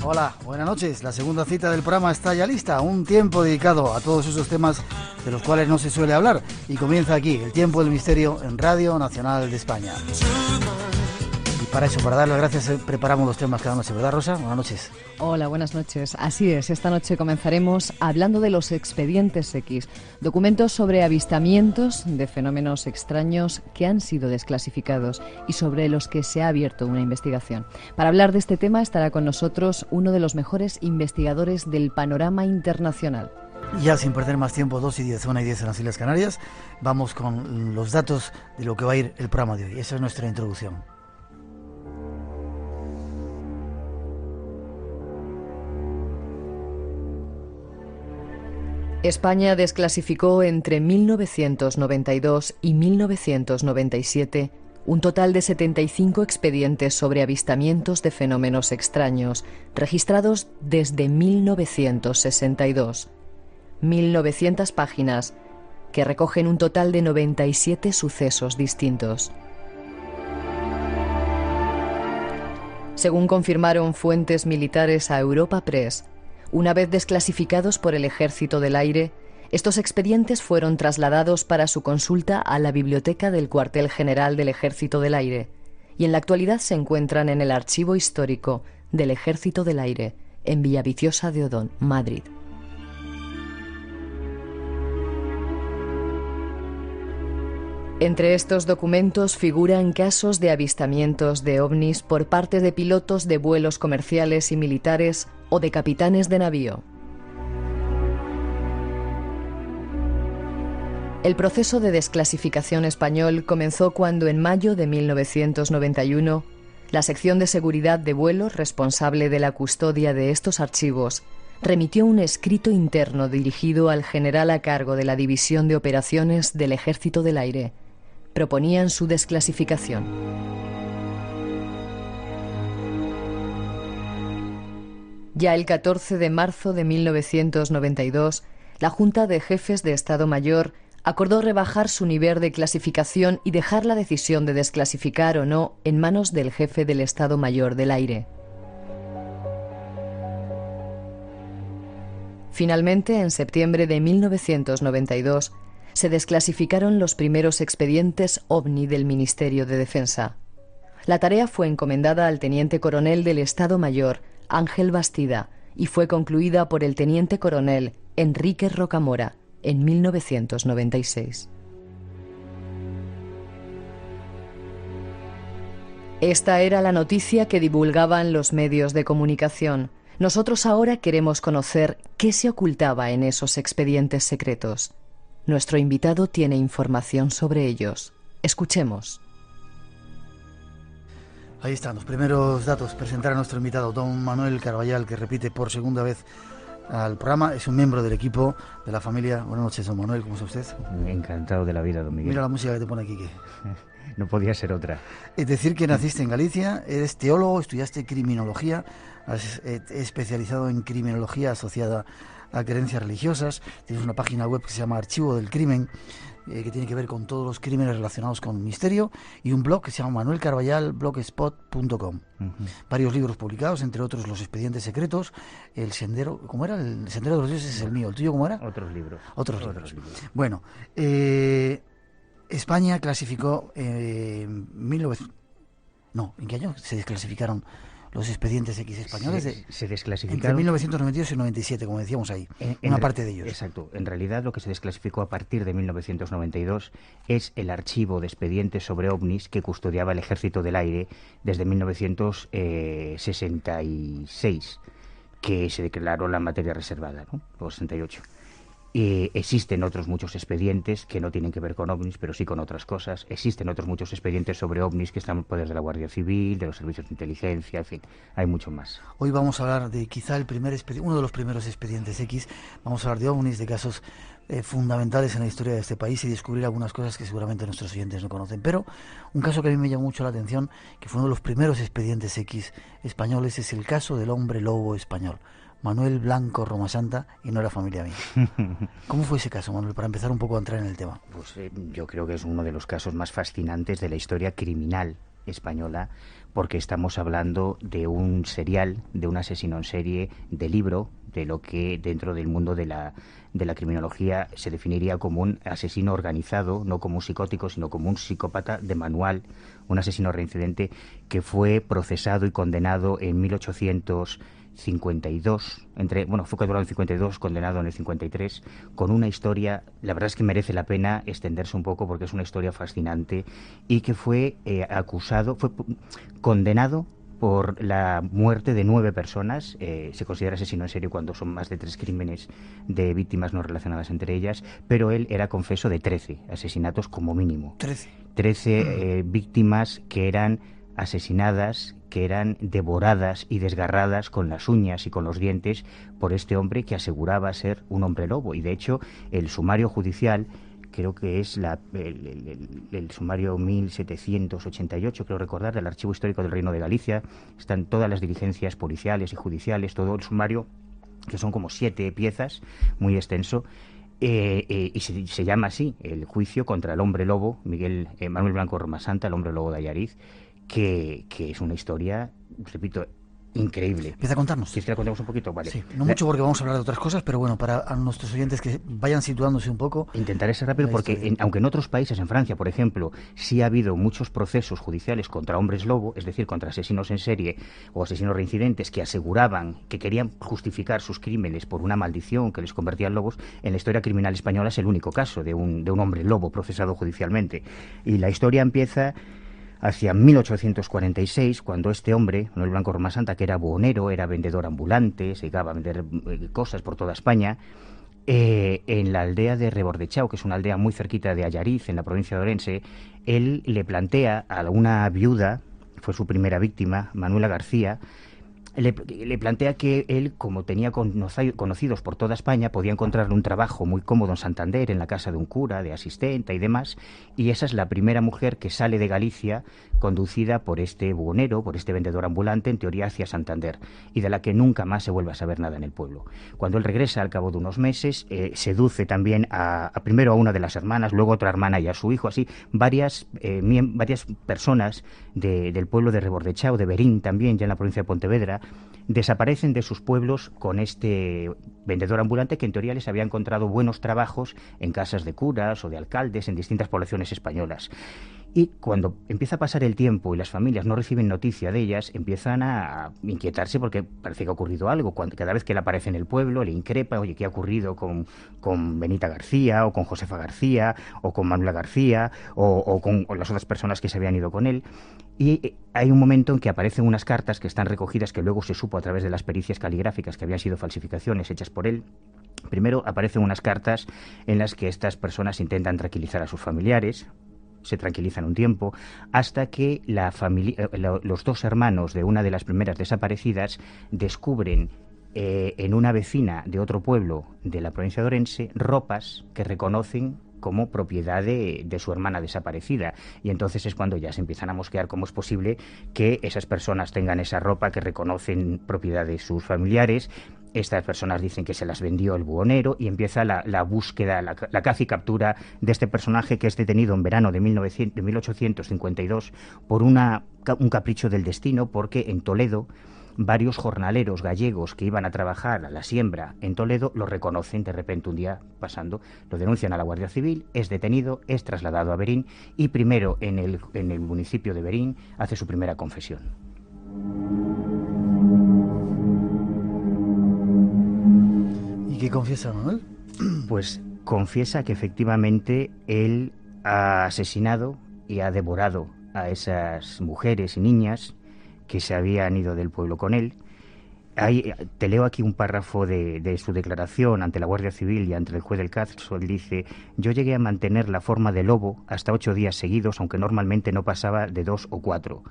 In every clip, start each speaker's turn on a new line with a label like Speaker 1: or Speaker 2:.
Speaker 1: Hola, buenas noches. La segunda cita del programa está ya lista. Un tiempo dedicado a todos esos temas de los cuales no se suele hablar. Y comienza aquí, el tiempo del misterio en Radio Nacional de España. Y para eso, para dar las gracias, preparamos los temas cada noche, ¿verdad, Rosa? Buenas noches.
Speaker 2: Hola, buenas noches. Así es, esta noche comenzaremos hablando de los expedientes X, documentos sobre avistamientos de fenómenos extraños que han sido desclasificados y sobre los que se ha abierto una investigación. Para hablar de este tema estará con nosotros uno de los mejores investigadores del panorama internacional.
Speaker 1: Ya sin perder más tiempo, 2:10, 1:10 en las Islas Canarias, vamos con los datos de lo que va a ir el programa de hoy. Esa es nuestra introducción.
Speaker 2: España desclasificó entre 1992 y 1997 un total de 75 expedientes sobre avistamientos de fenómenos extraños, registrados desde 1962. 1.900 páginas que recogen un total de 97 sucesos distintos. Según confirmaron fuentes militares a Europa Press, una vez desclasificados por el Ejército del Aire, estos expedientes fueron trasladados para su consulta a la biblioteca del Cuartel General del Ejército del Aire y en la actualidad se encuentran en el Archivo Histórico del Ejército del Aire, en Villaviciosa de Odón, Madrid. Entre estos documentos figuran casos de avistamientos de ovnis por parte de pilotos de vuelos comerciales y militares o de capitanes de navío. El proceso de desclasificación español comenzó cuando en mayo de 1991 la sección de seguridad de vuelos responsable de la custodia de estos archivos remitió un escrito interno dirigido al general a cargo de la División de Operaciones del Ejército del Aire. Proponían su desclasificación. Ya el 14 de marzo de 1992, la Junta de Jefes de Estado Mayor acordó rebajar su nivel de clasificación y dejar la decisión de desclasificar o no en manos del jefe del Estado Mayor del Aire. Finalmente, en septiembre de 1992, se desclasificaron los primeros expedientes OVNI del Ministerio de Defensa. La tarea fue encomendada al teniente coronel del Estado Mayor, Ángel Bastida, y fue concluida por el teniente coronel Enrique Rocamora en 1996. Esta era la noticia que divulgaban los medios de comunicación. Nosotros ahora queremos conocer qué se ocultaba en esos expedientes secretos. Nuestro invitado tiene información sobre ellos. Escuchemos.
Speaker 1: Ahí están los primeros datos. Presentar a nuestro invitado, don Manuel Carballal, que repite por segunda vez al programa. Es un miembro del equipo, de la familia. Buenas noches, don Manuel. ¿Cómo está usted?
Speaker 3: Encantado de la vida, don Miguel.
Speaker 1: Mira la música que te pone aquí.
Speaker 3: No podía ser otra.
Speaker 1: Es decir, que naciste en Galicia, eres teólogo, estudiaste criminología, has especializado en criminología asociada a creencias religiosas. Tienes una página web que se llama Archivo del Crimen, que tiene que ver con todos los crímenes relacionados con el misterio, y un blog que se llama Manuel Carballal, blogspot.com. Varios libros publicados, entre otros Los Expedientes Secretos, El Sendero, ¿cómo era? El Sendero de los Dioses es el mío, ¿el tuyo cómo era?
Speaker 3: Otros libros.
Speaker 1: Otros libros. Bueno, España clasificó ¿en qué año se desclasificaron los expedientes X españoles?
Speaker 3: Se desclasificaron
Speaker 1: entre 1992 y 97, como decíamos ahí, una parte de ellos.
Speaker 3: Exacto. En realidad lo que se desclasificó a partir de 1992 es el archivo de expedientes sobre ovnis que custodiaba el Ejército del Aire desde 1966, que se declaró la materia reservada, ¿no? O 68. Existen otros muchos expedientes que no tienen que ver con ovnis, pero sí con otras cosas. Existen otros muchos expedientes sobre ovnis que están en poder de la Guardia Civil, de los servicios de inteligencia, en fin, hay mucho más.
Speaker 1: Hoy vamos a hablar de quizá uno de los primeros expedientes X. Vamos a hablar de ovnis, de casos fundamentales en la historia de este país y descubrir algunas cosas que seguramente nuestros oyentes no conocen. Pero un caso que a mí me llamó mucho la atención, que fue uno de los primeros expedientes X españoles, es el caso del hombre lobo español. Manuel Blanco Romasanta, y no era familia mía. ¿Cómo fue ese caso, Manuel, para empezar un poco a entrar en el tema?
Speaker 3: Pues yo creo que es uno de los casos más fascinantes de la historia criminal española, porque estamos hablando de un serial, de un asesino en serie, de libro, de lo que dentro del mundo de la criminología se definiría como un asesino organizado, no como un psicótico, sino como un psicópata de manual, un asesino reincidente que fue procesado y condenado en 1852, fue capturado en el 52, condenado en el 53, con una historia, la verdad es que merece la pena extenderse un poco porque es una historia fascinante, y que fue condenado por la muerte de 9 personas. Se considera asesino en serio cuando son más de 3 crímenes de víctimas no relacionadas entre ellas, pero él era confeso de 13 asesinatos como mínimo. 13 víctimas que eran asesinadas, que eran devoradas y desgarradas con las uñas y con los dientes por este hombre que aseguraba ser un hombre lobo. Y de hecho, el sumario judicial, creo que es el sumario 1788, creo recordar, del Archivo Histórico del Reino de Galicia, están todas las diligencias policiales y judiciales, todo el sumario, que son como 7 piezas, muy extenso, y se llama así, el juicio contra el hombre lobo, Manuel Blanco Romasanta, el hombre lobo de Allariz, que es una historia, repito, increíble.
Speaker 1: Empieza a contarnos.
Speaker 3: ¿Quieres que la contemos un poquito? Vale.
Speaker 1: Sí, no mucho porque vamos a hablar de otras cosas, pero bueno, para a nuestros oyentes que vayan situándose un poco.
Speaker 3: Intentaré ser rápido porque, aunque en otros países, en Francia, por ejemplo, sí ha habido muchos procesos judiciales contra hombres lobo, es decir, contra asesinos en serie o asesinos reincidentes que aseguraban que querían justificar sus crímenes por una maldición que les convertía en lobos, en la historia criminal española es el único caso de un hombre lobo procesado judicialmente. Y la historia empieza hacia 1846, cuando este hombre, Manuel Blanco Romasanta, que era buhonero, era vendedor ambulante, se dedicaba a vender cosas por toda España, en la aldea de Rebordechao, que es una aldea muy cerquita de Allariz, en la provincia de Orense, él le plantea a una viuda, fue su primera víctima, Manuela García, le plantea que él, como tenía conocidos por toda España, podía encontrarle un trabajo muy cómodo en Santander, en la casa de un cura, de asistenta y demás, y esa es la primera mujer que sale de Galicia conducida por este buhonero, por este vendedor ambulante, en teoría hacia Santander, y de la que nunca más se vuelve a saber nada en el pueblo. Cuando él regresa al cabo de unos meses, seduce también primero a una de las hermanas, luego a otra hermana y a su hijo, así varias personas del pueblo de Rebordechao, de Berín también, ya en la provincia de Pontevedra, desaparecen de sus pueblos con este vendedor ambulante que en teoría les había encontrado buenos trabajos en casas de curas o de alcaldes en distintas poblaciones españolas. Y cuando empieza a pasar el tiempo y las familias no reciben noticia de ellas, empiezan a inquietarse porque parece que ha ocurrido algo. Cada vez que él aparece en el pueblo, le increpa, oye, ¿qué ha ocurrido con Benita García, o con Josefa García, o con Manuela García, o con las otras personas que se habían ido con él? Y hay un momento en que aparecen unas cartas que están recogidas, que luego se supo a través de las pericias caligráficas que habían sido falsificaciones hechas por él. Primero aparecen unas cartas en las que estas personas intentan tranquilizar a sus familiares, se tranquilizan un tiempo, hasta que los 2 hermanos de una de las primeras desaparecidas descubren en una vecina de otro pueblo de la provincia de Orense ropas que reconocen como propiedad de su hermana desaparecida, y entonces es cuando ya se empiezan a mosquear cómo es posible que esas personas tengan esa ropa que reconocen propiedad de sus familiares. Estas personas dicen que se las vendió el buhonero y empieza la búsqueda, la caza y captura de este personaje, que es detenido en verano de 1852 por un capricho del destino, porque en Toledo varios jornaleros gallegos que iban a trabajar a la siembra en Toledo lo reconocen de repente un día pasando, lo denuncian a la Guardia Civil, es detenido, es trasladado a Berín y primero en el municipio de Berín hace su primera confesión.
Speaker 1: ¿Y qué confiesa, Manuel?
Speaker 3: Pues confiesa que efectivamente él ha asesinado y ha devorado a esas mujeres y niñas que se habían ido del pueblo con él. Te leo aquí un párrafo de su declaración ante la Guardia Civil y ante el juez del caso. Él dice: yo llegué a mantener la forma de lobo hasta 8 días seguidos, aunque normalmente no pasaba de 2 o 4.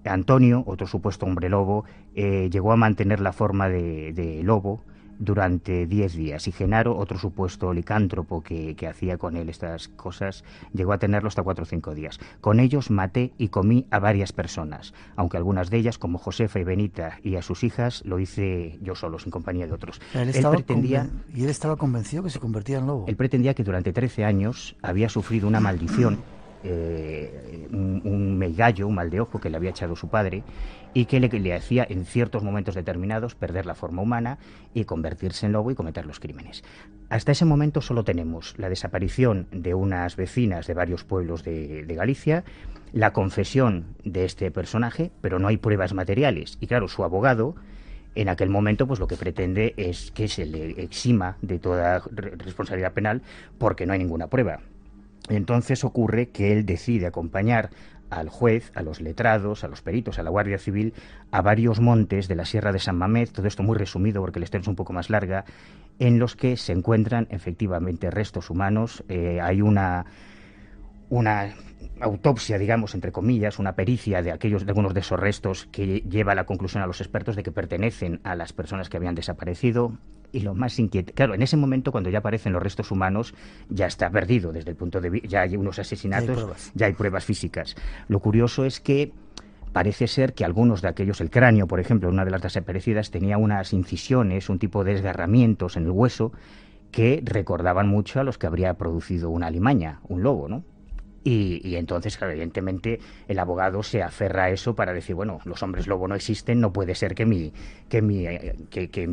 Speaker 3: Antonio, otro supuesto hombre lobo, llegó a mantener la forma de lobo durante 10 días, y Genaro, otro supuesto licántropo que hacía con él estas cosas, llegó a tenerlo hasta 4 o 5 días. Con ellos maté y comí a varias personas, aunque algunas de ellas, como Josefa y Benita y a sus hijas, lo hice yo solo, sin compañía de otros.
Speaker 1: Él estaba convencido que se convertía en lobo.
Speaker 3: Él pretendía que durante 13 años había sufrido una maldición un meigallo, un mal de ojo que le había echado su padre y que le hacía en ciertos momentos determinados perder la forma humana y convertirse en lobo y cometer los crímenes. Hasta ese momento solo tenemos la desaparición de unas vecinas de varios pueblos de Galicia, la confesión de este personaje, pero no hay pruebas materiales. Y claro, su abogado en aquel momento pues lo que pretende es que se le exima de toda responsabilidad penal porque no hay ninguna prueba. Entonces ocurre que él decide acompañar al juez, a los letrados, a los peritos, a la Guardia Civil, a varios montes de la Sierra de San Mamés, todo esto muy resumido porque la historia es un poco más larga, en los que se encuentran efectivamente restos humanos. Hay una autopsia, digamos, entre comillas, una pericia de algunos de esos restos que lleva a la conclusión a los expertos de que pertenecen a las personas que habían desaparecido. Y lo más inquietante, claro, en ese momento cuando ya aparecen los restos humanos ya está perdido desde el punto de vista, ya hay unos asesinatos, ya hay pruebas físicas. Lo curioso es que parece ser que algunos de aquellos, el cráneo, por ejemplo, una de las desaparecidas tenía unas incisiones, un tipo de desgarramientos en el hueso que recordaban mucho a los que habría producido una alimaña, un lobo, ¿no? Y entonces, claro, evidentemente, el abogado se aferra a eso para decir, bueno, los hombres lobo no existen, no puede ser que mi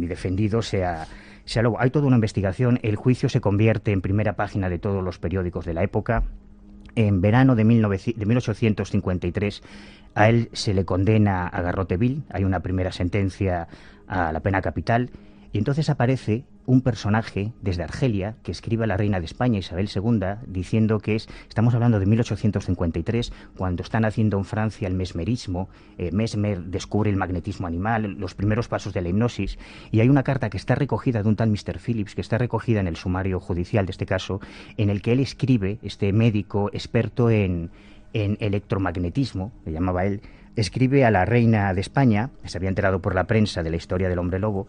Speaker 3: defendido sea lobo. Hay toda una investigación, el juicio se convierte en primera página de todos los periódicos de la época. En verano de 1853 a él se le condena a garrote vil, hay una primera sentencia a la pena capital, y entonces aparece un personaje desde Argelia que escribe a la reina de España, Isabel II, diciendo que estamos hablando de 1853, cuando están haciendo en Francia el mesmerismo, Mesmer descubre el magnetismo animal, los primeros pasos de la hipnosis, y hay una carta que está recogida de un tal Mr. Phillips, que está recogida en el sumario judicial de este caso, en el que él escribe, este médico experto en electromagnetismo, le llamaba él, escribe a la reina de España, se había enterado por la prensa de la historia del hombre lobo,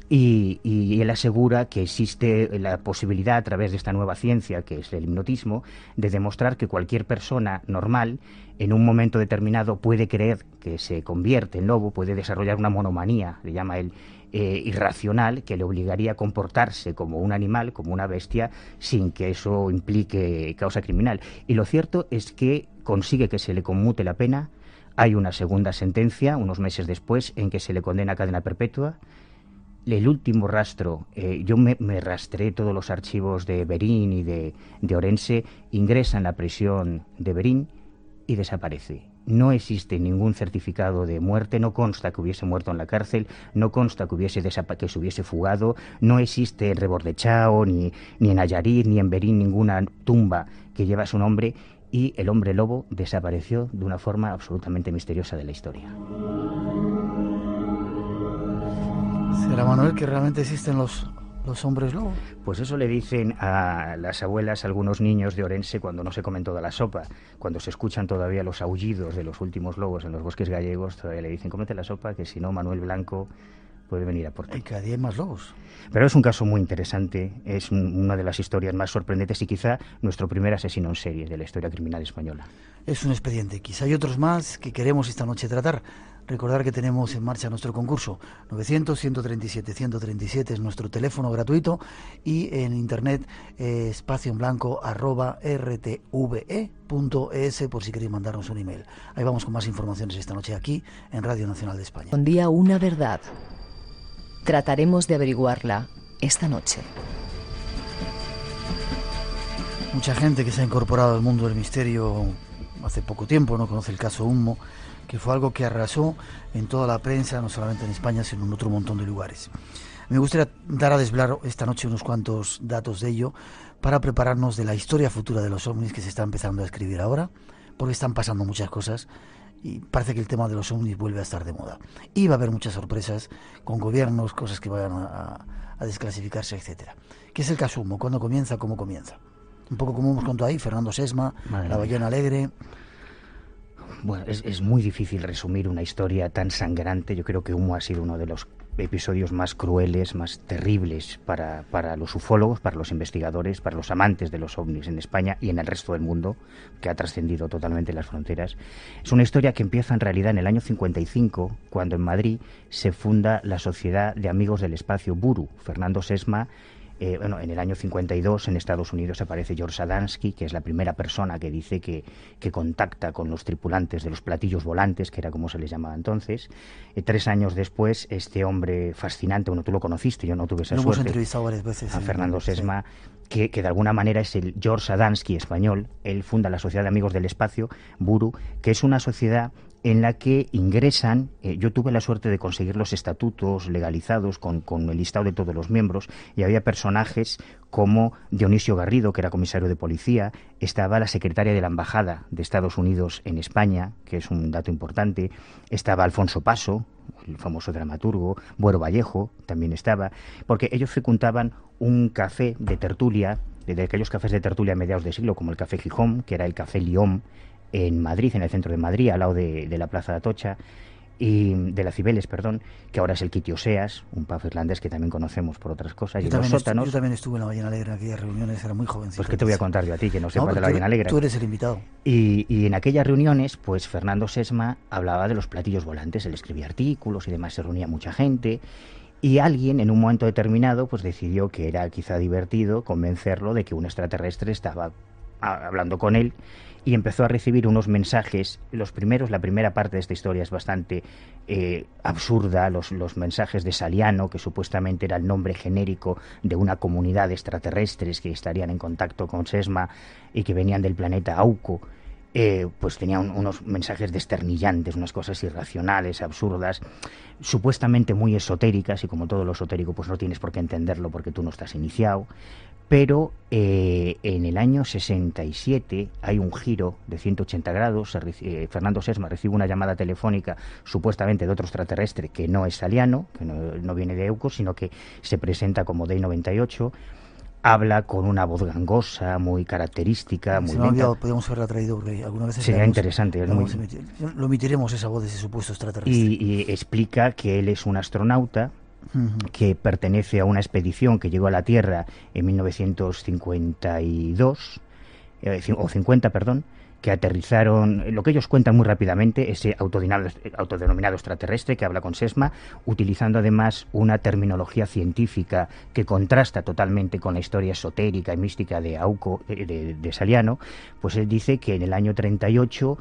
Speaker 3: y él asegura que existe la posibilidad a través de esta nueva ciencia que es el hipnotismo de demostrar que cualquier persona normal en un momento determinado puede creer que se convierte en lobo, puede desarrollar una monomanía, le llama él, irracional, que le obligaría a comportarse como un animal, como una bestia, sin que eso implique causa criminal. Y lo cierto es que consigue que se le conmute la pena. Hay una segunda sentencia, unos meses después, en que se le condena a cadena perpetua. El último rastro, yo me rastré todos los archivos de Berín y de Orense, ingresa en la prisión de Berín y desaparece. No existe ningún certificado de muerte, no consta que hubiese muerto en la cárcel, no consta que se hubiese fugado, no existe en Rebordechao, ni en Ayarit, ni en Berín ninguna tumba que lleva su nombre, y el hombre lobo desapareció de una forma absolutamente misteriosa de la historia.
Speaker 1: ¿Será, Manuel, que realmente existen los hombres lobo?
Speaker 3: Pues eso le dicen a las abuelas a algunos niños de Orense cuando no se comen toda la sopa. Cuando se escuchan todavía los aullidos de los últimos lobos en los bosques gallegos, todavía le dicen, cómete la sopa, que si no Manuel Blanco puede venir a por ti.
Speaker 1: Y cada día hay más lobos.
Speaker 3: Pero es un caso muy interesante, es una de las historias más sorprendentes y quizá nuestro primer asesino en serie de la historia criminal española.
Speaker 1: Es un expediente X. Hay otros más que queremos esta noche tratar. Recordar que tenemos en marcha nuestro concurso 900-137-137 es nuestro teléfono gratuito, y en internet espacioenblanco@rtve.es por si queréis mandarnos un email. Ahí vamos con más informaciones esta noche aquí en Radio Nacional de España.
Speaker 2: Un día, una verdad. Trataremos de averiguarla esta noche.
Speaker 1: Mucha gente que se ha incorporado al mundo del misterio hace poco tiempo no conoce el caso Humo, que fue algo que arrasó en toda la prensa, no solamente en España, sino en otro montón de lugares. Me gustaría dar a desvelar esta noche unos cuantos datos de ello para prepararnos de la historia futura de los ovnis que se está empezando a escribir ahora, porque están pasando muchas cosas y parece que el tema de los ovnis vuelve a estar de moda. Y va a haber muchas sorpresas con gobiernos, cosas que vayan a desclasificarse, etcétera. ¿Qué es el caso Humo? ¿Cuándo comienza? ¿Cómo comienza? Un poco como hemos contado ahí, Fernando Sesma, La Ballena Alegre.
Speaker 3: Bueno, es muy difícil resumir una historia tan sangrante. Yo creo que Humo ha sido uno de los episodios más crueles, más terribles para los ufólogos, para los investigadores, para los amantes de los ovnis en España y en el resto del mundo, que ha trascendido totalmente las fronteras. Es una historia que empieza en realidad en el año 55, cuando en Madrid se funda la Sociedad de Amigos del Espacio, BURU. Fernando Sesma Bueno, en el año 52 en Estados Unidos aparece George Adamski, que es la primera persona que dice que contacta con los tripulantes de los platillos volantes, que era como se les llamaba entonces. 3 años después, este hombre fascinante, bueno, tú lo conociste, yo no tuve esa
Speaker 1: Lo
Speaker 3: suerte.
Speaker 1: hemos entrevistado varias veces.
Speaker 3: A Fernando Sesma, sí. que de alguna manera es el George Adamski español. Él funda la Sociedad de Amigos del Espacio, Buru, que es una sociedad en la que ingresan, yo tuve la suerte de conseguir los estatutos legalizados con el listado de todos los miembros, y había personajes como Dionisio Garrido, que era comisario de policía, estaba la secretaria de la Embajada de Estados Unidos en España, que es un dato importante, estaba Alfonso Paso, el famoso dramaturgo, Buero Vallejo también estaba, porque ellos frecuentaban un café de tertulia, de aquellos cafés de tertulia a mediados de siglo, como el Café Gijón, que era el Café Lyon, en Madrid, en el centro de Madrid, al lado de la Plaza de Atocha, y de la Cibeles, perdón, que ahora es el Quitioseas, un pub irlandés que también conocemos por otras cosas.
Speaker 1: Yo también estuve en la Ballena Alegre en aquellas reuniones, era muy jovencito.
Speaker 3: Pues qué te voy a contar yo a ti, que no sepas de la Ballena Alegre.
Speaker 1: Tú eres el invitado.
Speaker 3: Y en aquellas reuniones, pues Fernando Sesma hablaba de los platillos volantes, él escribía artículos y demás, se reunía mucha gente. Y alguien, en un momento determinado, pues decidió que era quizá divertido convencerlo de que un extraterrestre estaba hablando con él, y empezó a recibir unos mensajes. La primera parte de esta historia es bastante absurda, los mensajes de Saliano, que supuestamente era el nombre genérico de una comunidad de extraterrestres que estarían en contacto con Sesma y que venían del planeta Auco. Pues tenían unos mensajes desternillantes, unas cosas irracionales, absurdas, supuestamente muy esotéricas, y como todo lo esotérico pues no tienes por qué entenderlo porque tú no estás iniciado. Pero en el año 67 hay un giro de 180 grados. Fernando Sesma recibe una llamada telefónica supuestamente de otro extraterrestre que no es Saliano, que no viene de Eucos, sino que se presenta como Day 98. Habla con una voz gangosa, muy característica, muy lenta.
Speaker 1: Podríamos haberla traído porque alguna vez
Speaker 3: sería interesante.
Speaker 1: Lo emitiremos, esa voz de ese supuesto extraterrestre.
Speaker 3: Y explica que él es un astronauta que pertenece a una expedición que llegó a la Tierra en 1952, o 50, perdón, que aterrizaron, lo que ellos cuentan muy rápidamente, ese autodenominado extraterrestre que habla con Sesma, utilizando además una terminología científica que contrasta totalmente con la historia esotérica y mística de Auco, de Saliano. Pues él dice que en el año 38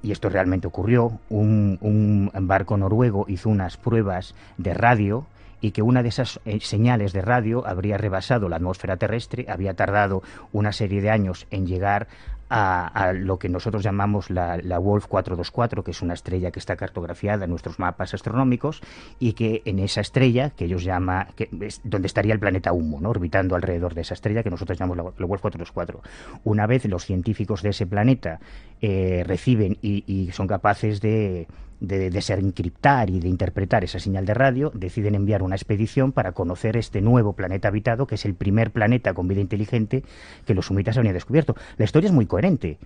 Speaker 3: y esto realmente ocurrió, un barco noruego hizo unas pruebas de radio, y que una de esas señales de radio habría rebasado la atmósfera terrestre, había tardado una serie de años en llegar a lo que nosotros llamamos la Wolf 424, que es una estrella que está cartografiada en nuestros mapas astronómicos, y que en esa estrella, que ellos llaman, que es donde estaría el planeta Humo, ¿no?, orbitando alrededor de esa estrella, que nosotros llamamos la Wolf 424. Una vez los científicos de ese planeta reciben y son capaces de desencriptar y de interpretar esa señal de radio, deciden enviar una expedición para conocer este nuevo planeta habitado, que es el primer planeta con vida inteligente que los sumitas habían descubierto. La historia es muy coherente,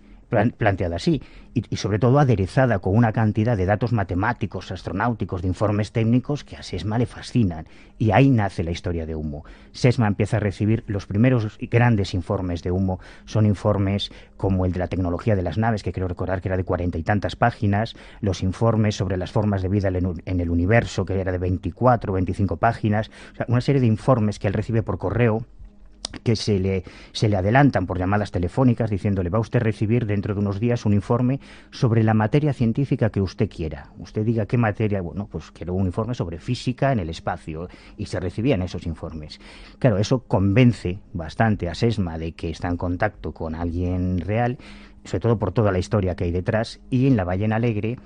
Speaker 3: planteada así, y sobre todo aderezada con una cantidad de datos matemáticos, astronáuticos, de informes técnicos que a Sesma le fascinan, y ahí nace la historia de Humo. Sesma empieza a recibir los primeros grandes informes de Humo, son informes como el de la tecnología de las naves, que creo recordar que era de 40 y tantas páginas, los informes sobre las formas de vida en el universo, que era de 24 o 25 páginas, o sea, una serie de informes que él recibe por correo, que se le adelantan por llamadas telefónicas diciéndole: va usted a recibir dentro de unos días un informe sobre la materia científica que usted quiera. Usted diga qué materia. Bueno, pues quiero un informe sobre física en el espacio, y se recibían esos informes. Claro, eso convence bastante a Sesma de que está en contacto con alguien real, sobre todo por toda la historia que hay detrás, y en la Ballena Alegre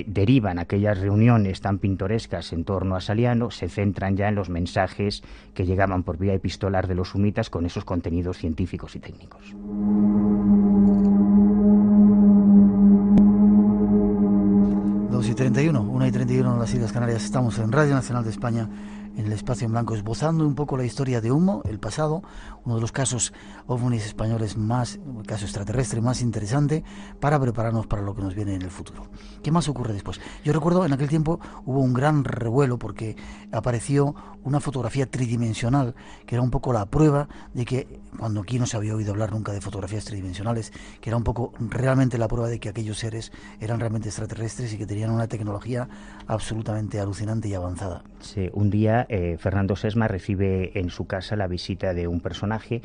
Speaker 3: derivan aquellas reuniones tan pintorescas en torno a Saliano, se centran ya en los mensajes que llegaban por vía epistolar de los sumitas con esos contenidos científicos y técnicos.
Speaker 1: Y 31, 1:31 en las Islas Canarias. Estamos en Radio Nacional de España, en el Espacio en Blanco, esbozando un poco la historia de Humo, el pasado, uno de los casos ovnis españoles caso extraterrestre más interesante, para prepararnos para lo que nos viene en el futuro. ¿Qué más ocurre después? Yo recuerdo en aquel tiempo hubo un gran revuelo porque apareció una fotografía tridimensional que era un poco la prueba de que, cuando aquí no se había oído hablar nunca de fotografías tridimensionales, que era un poco realmente la prueba de que aquellos seres eran realmente extraterrestres y que tenían una tecnología tecnología absolutamente alucinante y avanzada.
Speaker 3: Sí, un día Fernando Sesma recibe en su casa la visita de un personaje.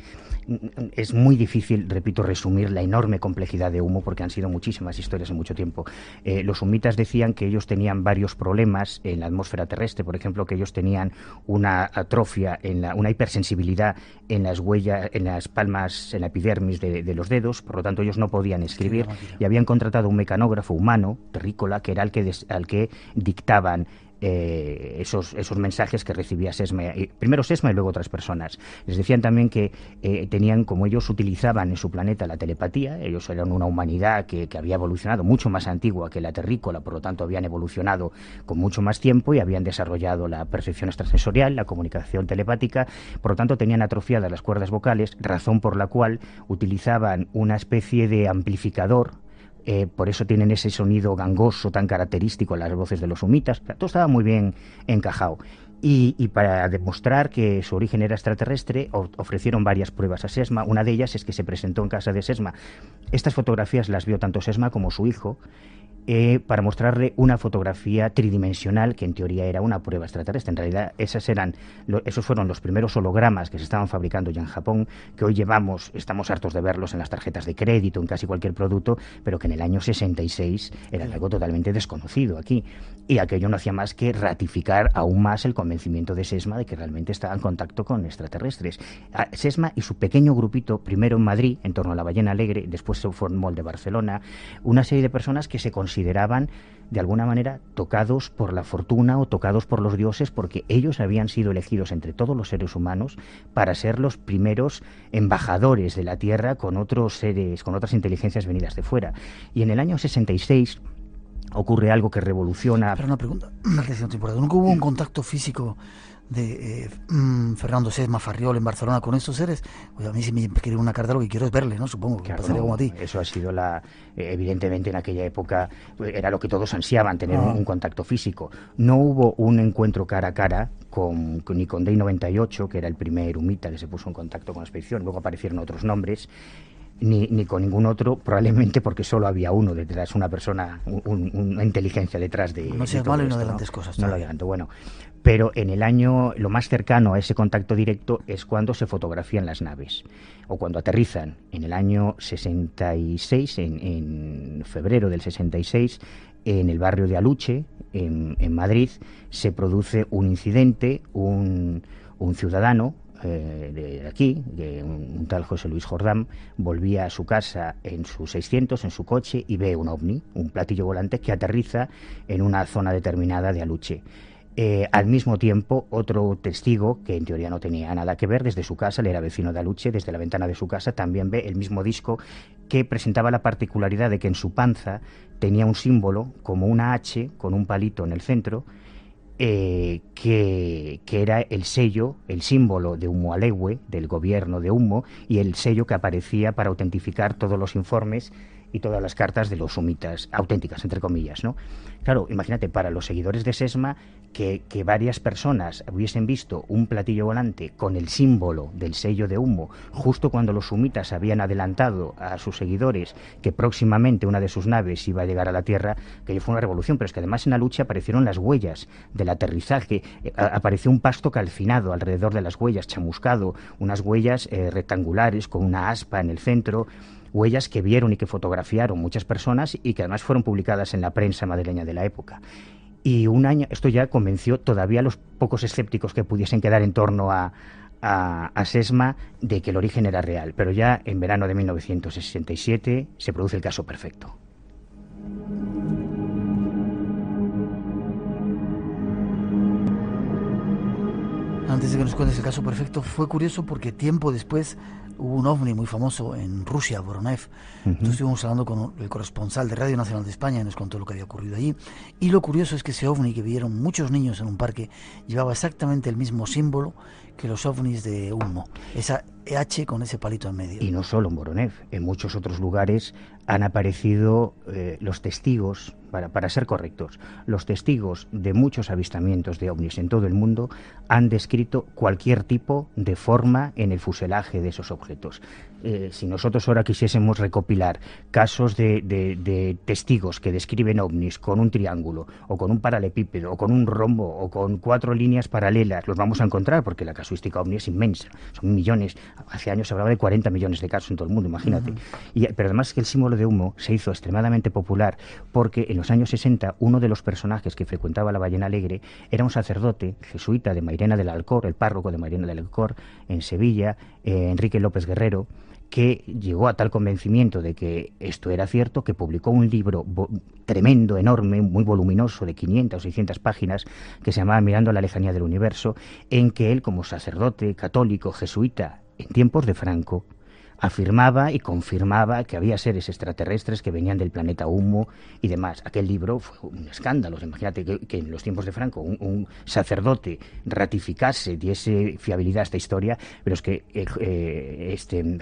Speaker 3: Es muy difícil, repito, resumir la enorme complejidad de Humo porque han sido muchísimas historias en mucho tiempo. Los humitas decían que ellos tenían varios problemas en la atmósfera terrestre, por ejemplo, que ellos tenían una atrofia, una hipersensibilidad en las huellas, en las palmas, en la epidermis de los dedos, por lo tanto ellos no podían escribir y habían contratado un mecanógrafo humano, terrícola, que era al que dictaban esos mensajes que recibía Sesma, primero Sesma y luego otras personas. Les decían también que tenían, como ellos utilizaban en su planeta la telepatía, ellos eran una humanidad que había evolucionado mucho más antigua que la terrícola, por lo tanto habían evolucionado con mucho más tiempo y habían desarrollado la percepción extrasensorial, la comunicación telepática, por lo tanto tenían atrofiadas las cuerdas vocales, razón por la cual utilizaban una especie de amplificador. Por eso tienen ese sonido gangoso tan característico en las voces de los humitas. Todo estaba muy bien encajado. Y para demostrar que su origen era extraterrestre, ofrecieron varias pruebas a Sesma. Una de ellas es que se presentó en casa de Sesma. Estas fotografías las vio tanto Sesma como su hijo, para mostrarle una fotografía tridimensional que en teoría era una prueba extraterrestre. En realidad esos fueron los primeros hologramas que se estaban fabricando ya en Japón, que hoy estamos hartos de verlos en las tarjetas de crédito, en casi cualquier producto, pero que en el año 66 eran algo totalmente desconocido aquí. Y aquello no hacía más que ratificar aún más el convencimiento de Sesma de que realmente estaba en contacto con extraterrestres. Sesma y su pequeño grupito, primero en Madrid, en torno a la Ballena Alegre, después se formó el de Barcelona, una serie de personas que se consideraban de alguna manera tocados por la fortuna o tocados por los dioses, porque ellos habían sido elegidos entre todos los seres humanos para ser los primeros embajadores de la Tierra con otros seres, con otras inteligencias venidas de fuera. Y en el año 66 ocurre algo que revoluciona.
Speaker 1: Pero una pregunta, ¿nunca hubo un contacto físico de Fernando Sesma Farriol en Barcelona con estos seres? Pues a mí si me escribe una carta lo que quiero es verle, ¿no? Supongo que
Speaker 3: claro,
Speaker 1: pasaría como a ti.
Speaker 3: Eso ha sido evidentemente en aquella época era lo que todos ansiaban, tener un contacto físico. No hubo un encuentro cara a cara ni con Day 98, que era el primer humita que se puso en contacto con la expedición, luego aparecieron otros nombres. Ni con ningún otro, probablemente porque solo había uno detrás, una persona, una inteligencia detrás de.
Speaker 1: No seas malo y no adelantes cosas.
Speaker 3: No lo adelanto, bueno. Pero en el año, lo más cercano a ese contacto directo es cuando se fotografían las naves, o cuando aterrizan. En el año 66, en febrero del 66, en el barrio de Aluche, en Madrid, se produce un incidente, un ciudadano de aquí, un tal José Luis Jordán, volvía a su casa en su 600, en su coche, y ve un ovni, un platillo volante que aterriza en una zona determinada de Aluche. Al mismo tiempo, otro testigo, que en teoría no tenía nada que ver, desde su casa, él era vecino de Aluche, desde la ventana de su casa también ve el mismo disco, que presentaba la particularidad de que en su panza tenía un símbolo como una H con un palito en el centro, que era el sello, el símbolo de Humo Alegüe, del gobierno de Humo, y el sello que aparecía para autentificar todos los informes y todas las cartas de los humitas, auténticas, entre comillas, ¿no? Claro, imagínate, para los seguidores de Sesma, que varias personas hubiesen visto un platillo volante con el símbolo del sello de Humo, justo cuando los humitas habían adelantado a sus seguidores que próximamente una de sus naves iba a llegar a la Tierra, que fue una revolución. Pero es que además en la lucha aparecieron las huellas del aterrizaje, apareció un pasto calcinado alrededor de las huellas, chamuscado, unas huellas rectangulares con una aspa en el centro, huellas que vieron y que fotografiaron muchas personas y que además fueron publicadas en la prensa madrileña de la época. Y un año, esto ya convenció todavía a los pocos escépticos que pudiesen quedar en torno a Sesma de que el origen era real. Pero ya en verano de 1967 se produce el caso perfecto.
Speaker 1: Antes de que nos cuentes el caso perfecto, fue curioso porque tiempo después hubo un ovni muy famoso en Rusia, Voronev. Entonces estuvimos hablando con el corresponsal de Radio Nacional de España y nos contó lo que había ocurrido allí. Y lo curioso es que ese ovni que vieron muchos niños en un parque llevaba exactamente el mismo símbolo que los ovnis de Humo, esa H con ese palito en medio.
Speaker 3: Y no solo en Voronev, en muchos otros lugares han aparecido los testigos, para ser correctos, los testigos de muchos avistamientos de ovnis en todo el mundo han descrito cualquier tipo de forma en el fuselaje de esos objetos. Si nosotros ahora quisiésemos recopilar casos de testigos que describen ovnis con un triángulo, o con un paralelepípedo, o con un rombo, o con 4 líneas paralelas, los vamos a encontrar, porque la casuística ovni es inmensa, son millones. Hace años se hablaba de 40 millones de casos en todo el mundo, imagínate. Pero además que el símbolo de humo se hizo extremadamente popular porque en los años 60 uno de los personajes que frecuentaba la Ballena Alegre era un sacerdote jesuita de Mairena del Alcor, el párroco de Mairena del Alcor en Sevilla, Enrique López Guerrero, que llegó a tal convencimiento de que esto era cierto, que publicó un libro tremendo, enorme, muy voluminoso, de 500 o 600 páginas, que se llamaba Mirando a la lejanía del universo, en que él, como sacerdote católico jesuita en tiempos de Franco, afirmaba y confirmaba que había seres extraterrestres que venían del planeta Humo y demás. Aquel libro fue un escándalo. Imagínate que en los tiempos de Franco un sacerdote ratificase, diese fiabilidad a esta historia, pero es que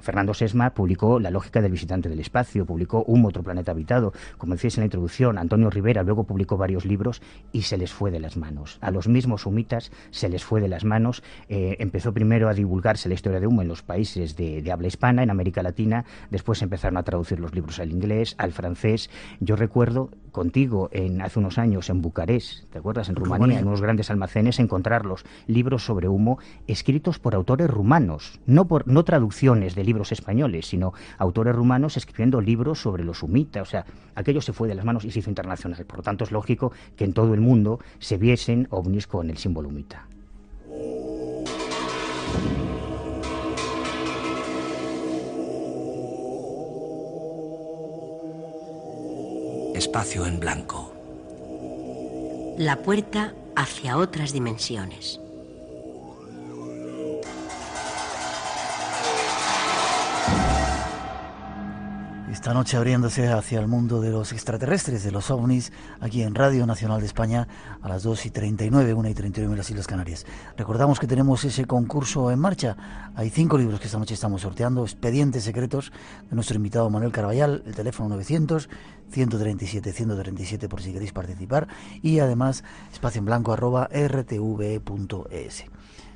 Speaker 3: Fernando Sesma publicó La lógica del visitante del espacio, publicó Humo, otro planeta habitado, como decíais en la introducción. Antonio Rivera luego publicó varios libros y se les fue de las manos. A los mismos humitas se les fue de las manos. Empezó primero a divulgarse la historia de Humo en los países de habla hispana, en América Latina, después empezaron a traducir los libros al inglés, al francés. Yo recuerdo contigo hace unos años en Bucarest, ¿te acuerdas? En Rumanía, en unos grandes almacenes, encontrar los libros sobre Humo escritos por autores rumanos, no traducciones de libros españoles, sino autores rumanos escribiendo libros sobre los humitas. O sea, aquello se fue de las manos y se hizo internacional. Por lo tanto, es lógico que en todo el mundo se viesen ovnis con el símbolo humita.
Speaker 4: Espacio en blanco.
Speaker 5: La puerta hacia otras dimensiones.
Speaker 1: Esta noche abriéndose hacia el mundo de los extraterrestres, de los ovnis, aquí en Radio Nacional de España a las 2:39, 1:39 en las Islas Canarias. Recordamos que tenemos ese concurso en marcha. Hay 5 libros que esta noche estamos sorteando, Expedientes Secretos, de nuestro invitado Manuel Carballal, el teléfono 900-137-137 por si queréis participar, y además espacioenblanco@rtve.es.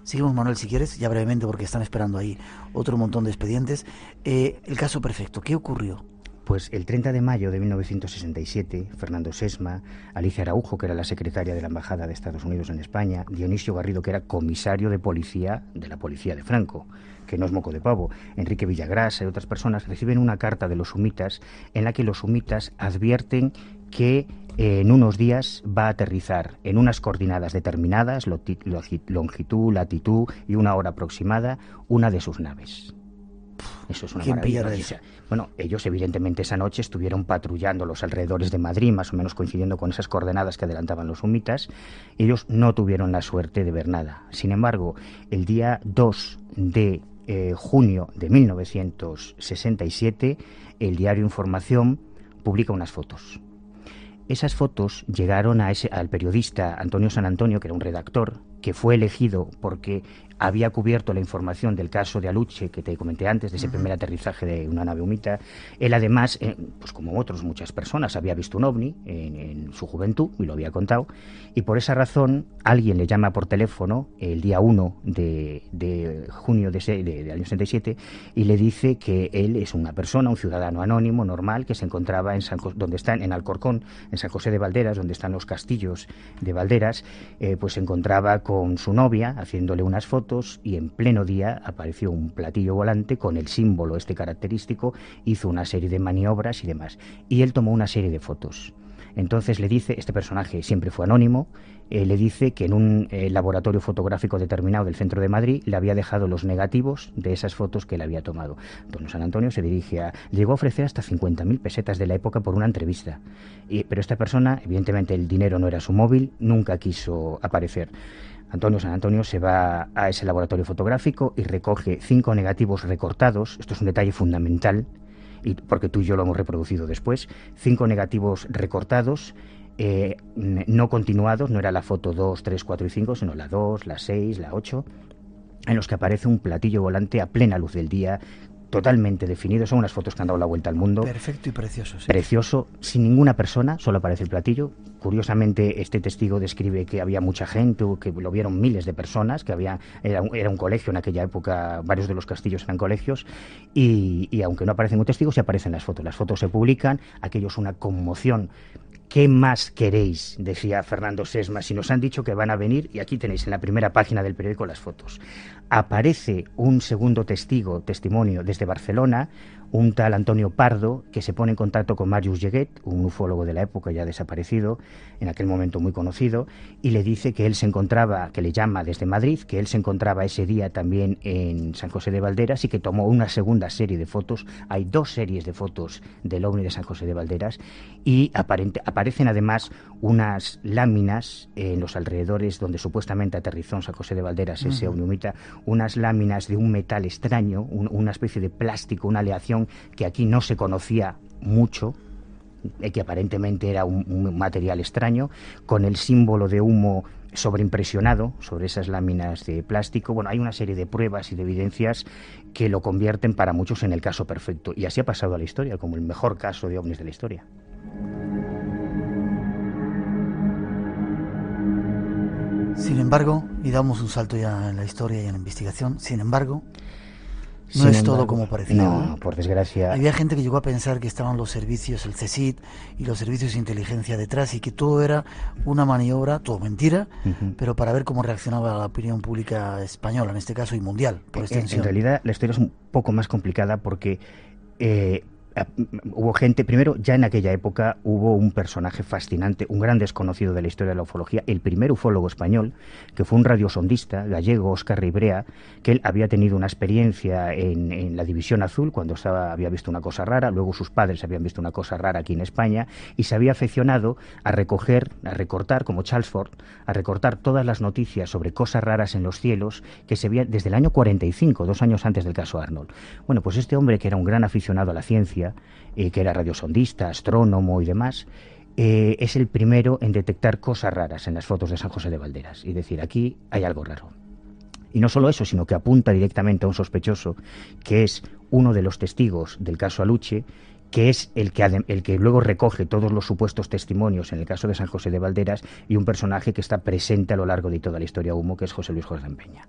Speaker 1: Seguimos, Manuel, si quieres, ya brevemente, porque están esperando ahí otro montón de expedientes. El caso perfecto, ¿qué ocurrió?
Speaker 3: Pues el 30 de mayo de 1967, Fernando Sesma, Alicia Araujo, que era la secretaria de la Embajada de Estados Unidos en España, Dionisio Garrido, que era comisario de policía de la policía de Franco, que no es moco de pavo, Enrique Villagrasa y otras personas, reciben una carta de los humitas en la que los humitas advierten que en unos días va a aterrizar en unas coordenadas determinadas, longitud, latitud y una hora aproximada, una de sus naves. Eso es una maravilla. Bueno, ellos evidentemente esa noche estuvieron patrullando los alrededores de Madrid, más o menos coincidiendo con esas coordenadas que adelantaban los humitas. Ellos no tuvieron la suerte de ver nada. Sin embargo, el día 2 de junio de 1967, el diario Información publica unas fotos. Esas fotos llegaron al periodista Antonio San Antonio, que era un redactor, que fue elegido porque había cubierto la información del caso de Aluche, que te comenté antes, de ese primer aterrizaje de una nave humita. Él además, pues como otros, muchas personas, había visto un ovni en su juventud, y lo había contado, y por esa razón alguien le llama por teléfono el día 1 de junio del año 67 y le dice que él es una persona, un ciudadano anónimo, normal, que se encontraba en Alcorcón, en San José de Valderas, donde están los castillos de Valderas, pues se encontraba con su novia haciéndole unas fotos, y en pleno día apareció un platillo volante con el símbolo este característico, hizo una serie de maniobras y demás, y él tomó una serie de fotos. Entonces le dice, este personaje siempre fue anónimo, le dice que en un laboratorio fotográfico determinado del centro de Madrid le había dejado los negativos de esas fotos que le había tomado. Don San Antonio se dirige llegó a ofrecer hasta 50.000 pesetas de la época por una entrevista, pero esta persona, evidentemente el dinero no era su móvil, nunca quiso aparecer. Antonio San Antonio se va a ese laboratorio fotográfico y recoge 5 negativos recortados. Esto es un detalle fundamental, porque tú y yo lo hemos reproducido después. 5 negativos recortados, no continuados, no era la foto 2, 3, 4 y 5, sino la 2, la 6, la 8, en los que aparece un platillo volante a plena luz del día, totalmente definido, son unas fotos que han dado la vuelta al mundo.
Speaker 1: Perfecto y precioso. Sí.
Speaker 3: Precioso, sin ninguna persona, solo aparece el platillo. Curiosamente, este testigo describe que había mucha gente, que lo vieron miles de personas, que era un colegio en aquella época, varios de los castillos eran colegios, y aunque no aparecen un testigo, sí aparecen las fotos. Las fotos se publican, aquello es una conmoción. ¿Qué más queréis?, decía Fernando Sesma, si nos han dicho que van a venir, y aquí tenéis en la primera página del periódico las fotos. Aparece un segundo testimonio desde Barcelona, un tal Antonio Pardo, que se pone en contacto con Marius Lleguet, un ufólogo de la época ya desaparecido, en aquel momento muy conocido, y le dice que él se encontraba, que le llama desde Madrid, que él se encontraba ese día también en San José de Valderas y que tomó una segunda serie de fotos. Hay 2 series de fotos del ovni de San José de Valderas y aparecen además unas láminas en los alrededores donde supuestamente aterrizó en San José de Valderas ese ovniumita, unas láminas de un metal extraño, una especie de plástico, una aleación que aquí no se conocía mucho, que aparentemente era un material extraño, con el símbolo de humo sobreimpresionado sobre esas láminas de plástico. Bueno, hay una serie de pruebas y de evidencias que lo convierten para muchos en el caso perfecto, y así ha pasado a la historia, como el mejor caso de ovnis de la historia.
Speaker 1: Sin embargo, y damos un salto ya en la historia y en la investigación, sin embargo, no es todo como parecía.
Speaker 3: No, por desgracia.
Speaker 1: Había gente que llegó a pensar que estaban los servicios, el CSIC y los servicios de inteligencia detrás, y que todo era una maniobra, todo mentira, pero para ver cómo reaccionaba la opinión pública española, en este caso, y mundial, por extensión.
Speaker 3: En realidad, la historia es un poco más complicada porque hubo gente, primero, ya en aquella época hubo un personaje fascinante, un gran desconocido de la historia de la ufología, el primer ufólogo español, que fue un radiosondista gallego, Óscar Ribrea, que él había tenido una experiencia en la División Azul, cuando había visto una cosa rara, luego sus padres habían visto una cosa rara aquí en España, y se había aficionado a recortar, como Charles Fort, a recortar todas las noticias sobre cosas raras en los cielos que se veían desde el año 45, 2 años antes del caso Arnold. Bueno, pues este hombre, que era un gran aficionado a la ciencia, que era radiosondista, astrónomo y demás, es el primero en detectar cosas raras en las fotos de San José de Valderas y decir, aquí hay algo raro. Y no solo eso, sino que apunta directamente a un sospechoso, que es uno de los testigos del caso Aluche, que es el que luego recoge todos los supuestos testimonios en el caso de San José de Valderas, y un personaje que está presente a lo largo de toda la historia humo, que es José Luis Jordán Peña.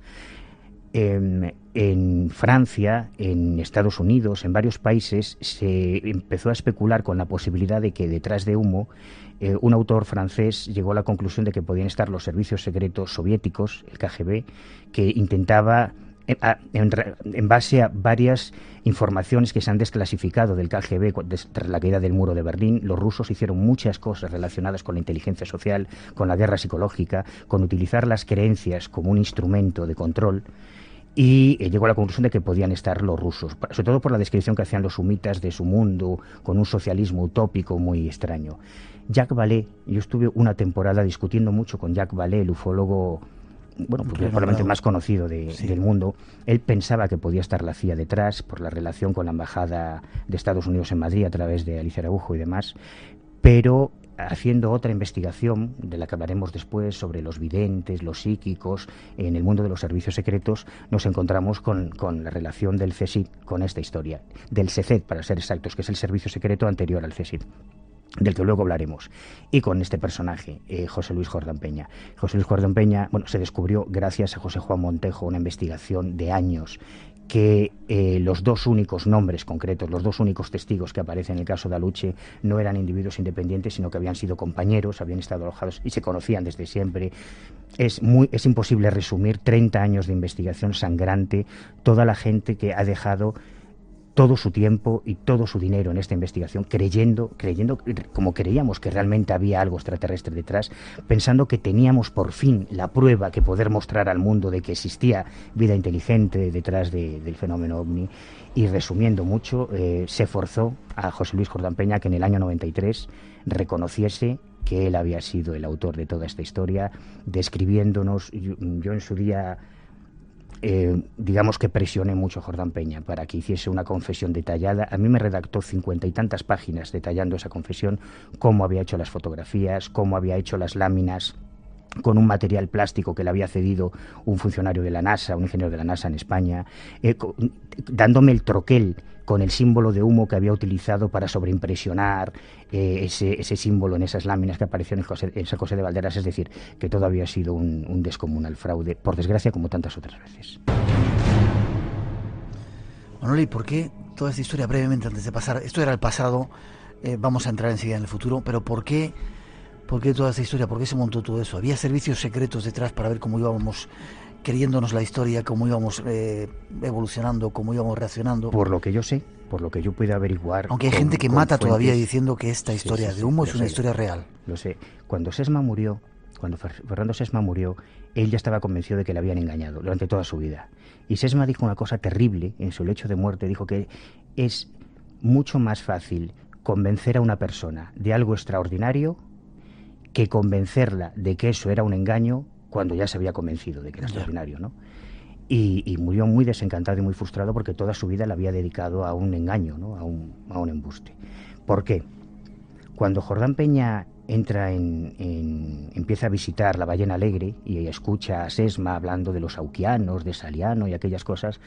Speaker 3: En Francia, en Estados Unidos, en varios países se empezó a especular con la posibilidad de que detrás de humo un autor francés llegó a la conclusión de que podían estar los servicios secretos soviéticos, el KGB, que intentaba, en base a varias informaciones que se han desclasificado del KGB tras la caída del muro de Berlín, los rusos hicieron muchas cosas relacionadas con la inteligencia social, con la guerra psicológica, con utilizar las creencias como un instrumento de control, y llegó a la conclusión de que podían estar los rusos, sobre todo por la descripción que hacían los sumitas de su mundo, con un socialismo utópico muy extraño. Jacques Vallée, yo estuve una temporada discutiendo mucho con Jacques Vallée, el ufólogo, bueno, pues probablemente el más conocido del mundo. Él pensaba que podía estar la CIA detrás por la relación con la Embajada de Estados Unidos en Madrid a través de Alicia Araujo y demás, pero haciendo otra investigación, de la que hablaremos después, sobre los videntes, los psíquicos, en el mundo de los servicios secretos, nos encontramos con la relación del CSIC con esta historia, del SECET, para ser exactos, que es el servicio secreto anterior al CSIC, del que luego hablaremos, y con este personaje, José Luis Jordán Peña. José Luis Jordán Peña, bueno, se descubrió gracias a José Juan Montejo, una investigación de años, que los 2 únicos nombres concretos, los 2 únicos testigos que aparecen en el caso de Aluche, no eran individuos independientes, sino que habían sido compañeros, habían estado alojados y se conocían desde siempre. Es imposible resumir 30 años de investigación sangrante, toda la gente que ha dejado todo su tiempo y todo su dinero en esta investigación, creyendo, como creíamos que realmente había algo extraterrestre detrás, pensando que teníamos por fin la prueba que poder mostrar al mundo de que existía vida inteligente detrás del fenómeno ovni. Y resumiendo mucho, se forzó a José Luis Jordán Peña que en el año 93 reconociese que él había sido el autor de toda esta historia, describiéndonos. Yo en su día, digamos que presioné mucho a Jordán Peña para que hiciese una confesión detallada. A mí me redactó 50 y tantas páginas detallando esa confesión, cómo había hecho las fotografías, cómo había hecho las láminas con un material plástico que le había cedido un funcionario de la NASA, un ingeniero de la NASA en España, dándome el troquel con el símbolo de humo que había utilizado para sobreimpresionar ese símbolo en esas láminas que aparecieron en San José de Valderas. Es decir, que todo había sido un descomunal fraude, por desgracia, como tantas otras veces.
Speaker 1: Manoli, ¿por qué toda esta historia, brevemente antes de pasar? Esto era el pasado, vamos a entrar enseguida en el futuro, pero ¿por qué toda esta historia? ¿Por qué se montó todo eso? ¿Había servicios secretos detrás para ver cómo íbamos creyéndonos la historia, cómo íbamos evolucionando, cómo íbamos reaccionando?
Speaker 3: Por lo que yo sé, por lo que yo puedo averiguar...
Speaker 1: Aunque hay gente que mata todavía diciendo que esta historia de humo es una historia real.
Speaker 3: Lo sé. Cuando Fernando Sesma murió, él ya estaba convencido de que le habían engañado durante toda su vida. Y Sesma dijo una cosa terrible en su lecho de muerte, dijo que es mucho más fácil convencer a una persona de algo extraordinario que convencerla de que eso era un engaño cuando ya se había convencido de que era extraordinario, ¿no? Y murió muy desencantado y muy frustrado porque toda su vida la había dedicado a un engaño, ¿no? a un embuste. ¿Por qué? Cuando Jordán Peña empieza a visitar la Ballena Alegre y escucha a Sesma hablando de los auquianos, de Saliano y aquellas cosas,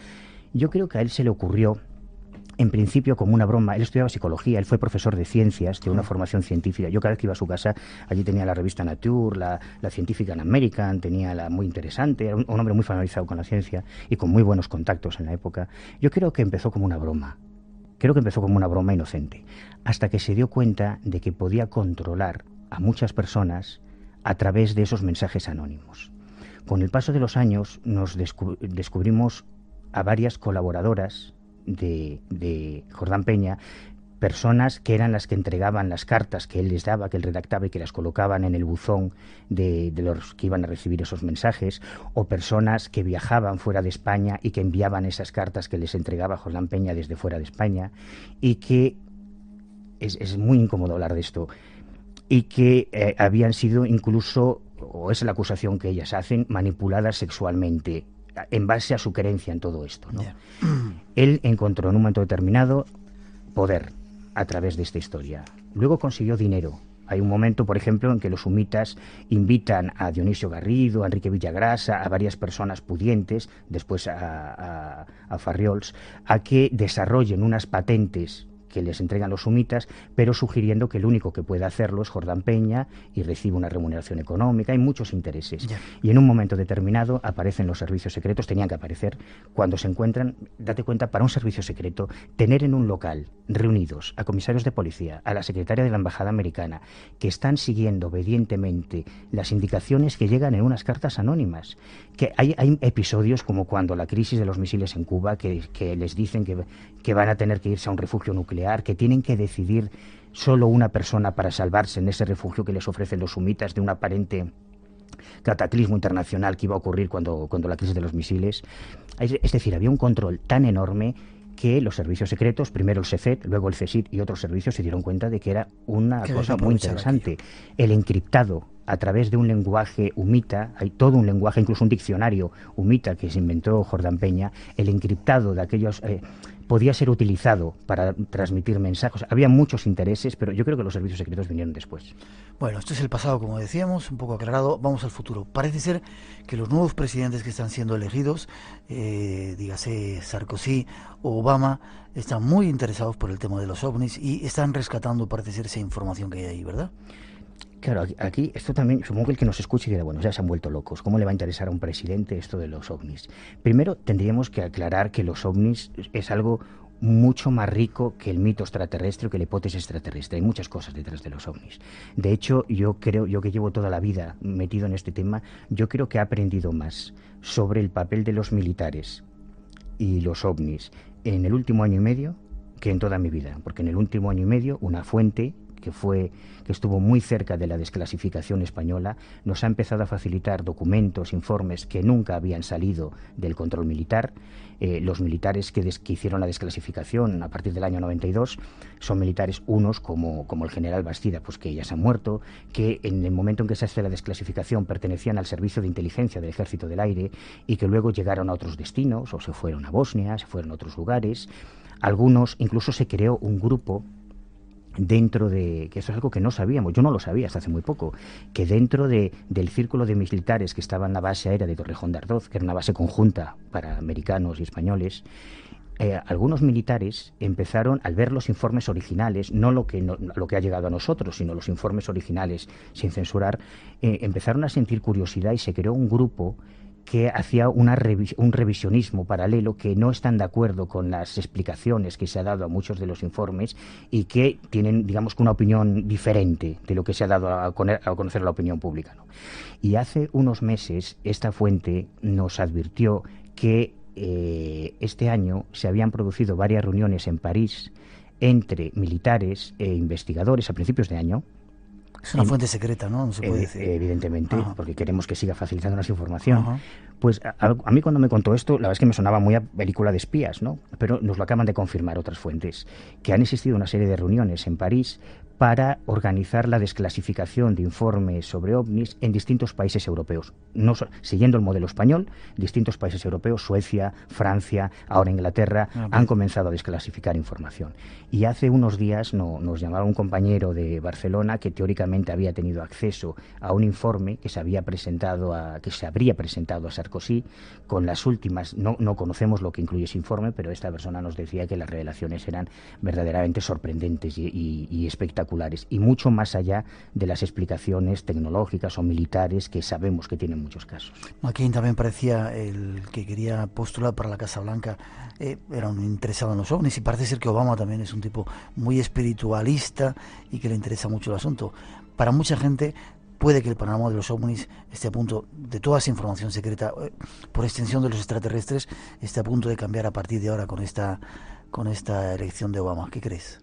Speaker 3: yo creo que a él se le ocurrió, en principio, como una broma. Él estudiaba psicología, él fue profesor de ciencias, de una formación científica. Yo cada vez que iba a su casa, allí tenía la revista Nature, la Scientific American, tenía la muy interesante, era un hombre muy familiarizado con la ciencia y con muy buenos contactos en la época. Yo creo que empezó como una broma. Creo que empezó como una broma inocente, hasta que se dio cuenta de que podía controlar a muchas personas a través de esos mensajes anónimos. Con el paso de los años nos descubrimos a varias colaboradoras de Jordán Peña, personas que eran las que entregaban las cartas que él les daba, que él redactaba y que las colocaban en el buzón de los que iban a recibir esos mensajes, o personas que viajaban fuera de España y que enviaban esas cartas que les entregaba Jordán Peña desde fuera de España, y que es muy incómodo hablar de esto, y que habían sido incluso, o es la acusación que ellas hacen, manipuladas sexualmente en base a su creencia en todo esto, ¿no? Él encontró en un momento determinado poder a través de esta historia. Luego consiguió dinero. Hay un momento, por ejemplo, en que los humitas invitan a Dionisio Garrido, a Enrique Villagrasa, a varias personas pudientes, después a Farriols, a que desarrollen unas patentes que les entregan los humitas, pero sugiriendo que el único que puede hacerlo es Jordán Peña y recibe una remuneración económica. Hay muchos intereses. Y en un momento determinado aparecen los servicios secretos, tenían que aparecer, cuando se encuentran, date cuenta, para un servicio secreto, tener en un local reunidos a comisarios de policía, a la secretaria de la Embajada Americana, que están siguiendo obedientemente las indicaciones que llegan en unas cartas anónimas. Que hay episodios como cuando la crisis de los misiles en Cuba, que les dicen que van a tener que irse a un refugio nuclear, que tienen que decidir solo una persona para salvarse en ese refugio que les ofrecen los humitas de un aparente cataclismo internacional que iba a ocurrir cuando la crisis de los misiles. Es decir, había un control tan enorme que los servicios secretos, primero el SECET, luego el CSIC y otros servicios, se dieron cuenta de que era una cosa muy interesante. El encriptado a través de un lenguaje humita, hay todo un lenguaje, incluso un diccionario humita que se inventó Jordán Peña, el encriptado de aquellos... podía ser utilizado para transmitir mensajes. Había muchos intereses, pero yo creo que los servicios secretos vinieron después.
Speaker 1: Bueno, esto es el pasado, como decíamos, un poco aclarado. Vamos al futuro. Parece ser que los nuevos presidentes que están siendo elegidos, dígase Sarkozy o Obama, están muy interesados por el tema de los ovnis y están rescatando, parece ser, esa información que hay ahí, ¿verdad?
Speaker 3: Claro, aquí esto también, supongo que el que nos escuche dirá, bueno, ya se han vuelto locos, ¿cómo le va a interesar a un presidente esto de los ovnis? Primero, tendríamos que aclarar que los ovnis es algo mucho más rico que el mito extraterrestre o que la hipótesis extraterrestre. Hay muchas cosas detrás de los ovnis. De hecho, yo que llevo toda la vida metido en este tema, yo creo que he aprendido más sobre el papel de los militares y los ovnis en el último año y medio que en toda mi vida, porque en el último año y medio una fuente que estuvo muy cerca de la desclasificación española, nos ha empezado a facilitar documentos, informes que nunca habían salido del control militar. Los militares que hicieron la desclasificación a partir del año 92 son militares, unos como el general Bastida, pues que ya se han muerto, que en el momento en que se hace la desclasificación pertenecían al servicio de inteligencia del Ejército del Aire y que luego llegaron a otros destinos, o se fueron a Bosnia, se fueron a otros lugares. Algunos, incluso se creó un grupo dentro de, que eso es algo que no sabíamos, yo no lo sabía hasta hace muy poco, que dentro del círculo de militares que estaba en la base aérea de Torrejón de Ardoz, que era una base conjunta para americanos y españoles, algunos militares empezaron, al ver los informes originales, no lo que ha llegado a nosotros, sino los informes originales sin censurar, empezaron a sentir curiosidad y se creó un grupo que hacía un revisionismo paralelo, que no están de acuerdo con las explicaciones que se ha dado a muchos de los informes y que tienen, digamos, que una opinión diferente de lo que se ha dado a conocer a la opinión pública, ¿no? Y hace unos meses esta fuente nos advirtió que este año se habían producido varias reuniones en París entre militares e investigadores a principios de año.
Speaker 1: Es una fuente secreta, ¿no? No se puede decir.
Speaker 3: Evidentemente,
Speaker 1: Ajá.
Speaker 3: porque queremos que siga facilitándonos información.
Speaker 1: Ajá.
Speaker 3: Pues a mí cuando me contó esto, la verdad es que me sonaba muy a película de espías, ¿no? Pero nos lo acaban de confirmar otras fuentes, que han existido una serie de reuniones en París para organizar la desclasificación de informes sobre ovnis en distintos países europeos. Siguiendo el modelo español, distintos países europeos, Suecia, Francia, ahora Inglaterra, han comenzado a desclasificar información. Y hace unos días nos llamaba un compañero de Barcelona que teóricamente había tenido acceso a un informe que se habría presentado a Sarkozy con las últimas. No conocemos lo que incluye ese informe, pero esta persona nos decía que las revelaciones eran verdaderamente sorprendentes y espectaculares, y mucho más allá de las explicaciones tecnológicas o militares que sabemos que tienen muchos casos.
Speaker 1: McCain también parecía el que quería postular para la Casa Blanca, era un interesado en los ovnis, y parece ser que Obama también es un tipo muy espiritualista y que le interesa mucho el asunto. Para mucha gente puede que el panorama de los ovnis esté a punto, de toda esa información secreta, por extensión de los extraterrestres, esté a punto de cambiar a partir de ahora con esta elección de Obama. ¿Qué crees?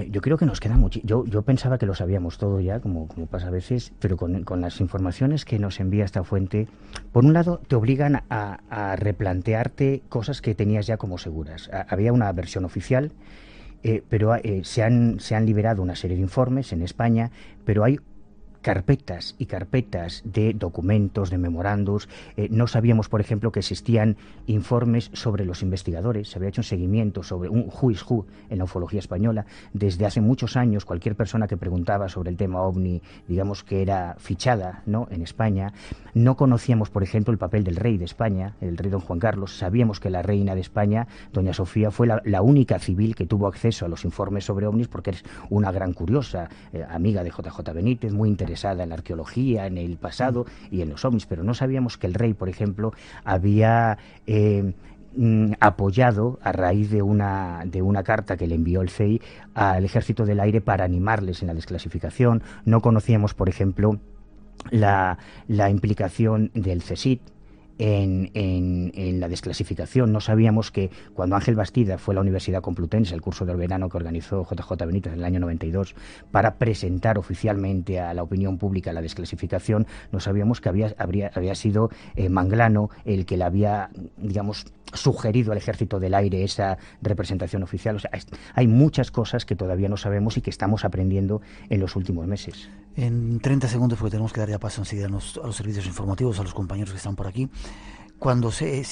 Speaker 3: Yo creo que nos queda mucho. Yo pensaba que lo sabíamos todo ya, como pasa a veces, pero con las informaciones que nos envía esta fuente, por un lado te obligan a replantearte cosas que tenías ya como seguras. Había una versión oficial, pero se han liberado una serie de informes en España, pero hay carpetas y carpetas de documentos, de memorandos. No sabíamos, por ejemplo, que existían informes sobre los investigadores. Se había hecho un seguimiento sobre un who is who en la ufología española. Desde hace muchos años, cualquier persona que preguntaba sobre el tema OVNI, digamos que era fichada, ¿no?, en España. No conocíamos, por ejemplo, el papel del rey de España, el rey don Juan Carlos. Sabíamos que la reina de España, doña Sofía, fue la única civil que tuvo acceso a los informes sobre OVNIs, porque es una gran curiosa, amiga de JJ Benítez, muy interesada en la arqueología, en el pasado y en los ovnis, pero no sabíamos que el rey, por ejemplo, había apoyado a raíz de una carta que le envió el CEI al Ejército del Aire para animarles en la desclasificación. No conocíamos, por ejemplo, la implicación del CSIC en la desclasificación. No sabíamos que cuando Ángel Bastida fue a la Universidad Complutense, el curso del verano que organizó JJ Benítez en el año 92 para presentar oficialmente a la opinión pública la desclasificación, no sabíamos que había sido Manglano el que le había, digamos, sugerido al Ejército del Aire esa representación oficial. O sea, hay muchas cosas que todavía no sabemos y que estamos aprendiendo en los últimos meses.
Speaker 1: En 30 segundos, porque tenemos que dar ya paso enseguida a los servicios informativos, a los compañeros que están por aquí. Cuando se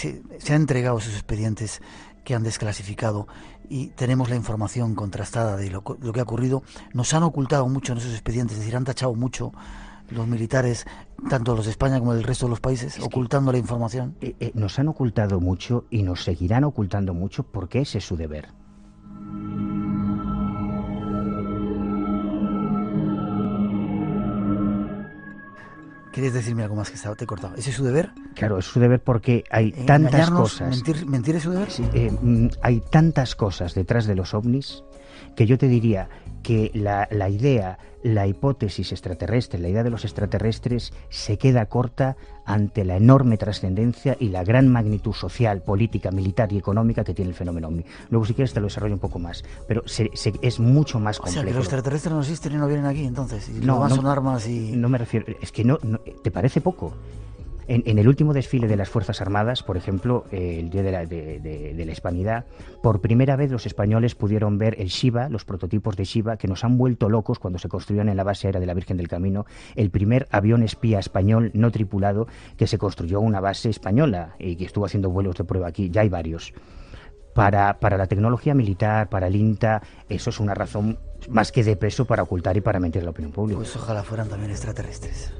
Speaker 1: han entregado esos expedientes que han desclasificado y tenemos la información contrastada de lo que ha ocurrido, nos han ocultado mucho en esos expedientes, es decir, han tachado mucho los militares, tanto los de España como del resto de los países, ocultando la información.
Speaker 3: Nos han ocultado mucho y nos seguirán ocultando mucho porque ese es su deber.
Speaker 1: ¿Quieres decirme algo más que te he cortado? ¿Ese es su deber?
Speaker 3: Claro, es su deber porque hay tantas cosas.
Speaker 1: ¿Mentir es su deber?
Speaker 3: Sí, hay tantas cosas detrás de los ovnis que yo te diría que la idea, la hipótesis extraterrestre, la idea de los extraterrestres se queda corta ante la enorme trascendencia y la gran magnitud social, política, militar y económica que tiene el fenómeno ovni. Luego, si quieres, te lo desarrollo un poco más, pero es mucho más complejo.
Speaker 1: O sea, que los extraterrestres no existen y no vienen aquí, entonces, y no son armas y...
Speaker 3: No me refiero, es que no ¿te parece poco? En el último desfile de las Fuerzas Armadas, por ejemplo, el Día de la Hispanidad, por primera vez los españoles pudieron ver el Shiva, los prototipos de Shiva, que nos han vuelto locos cuando se construyeron en la base aérea de la Virgen del Camino, el primer avión espía español no tripulado que se construyó en una base española y que estuvo haciendo vuelos de prueba aquí. Ya hay varios. Para la tecnología militar, para el INTA, eso es una razón más que de peso para ocultar y para mentir a la opinión pública.
Speaker 1: Pues ojalá fueran también extraterrestres.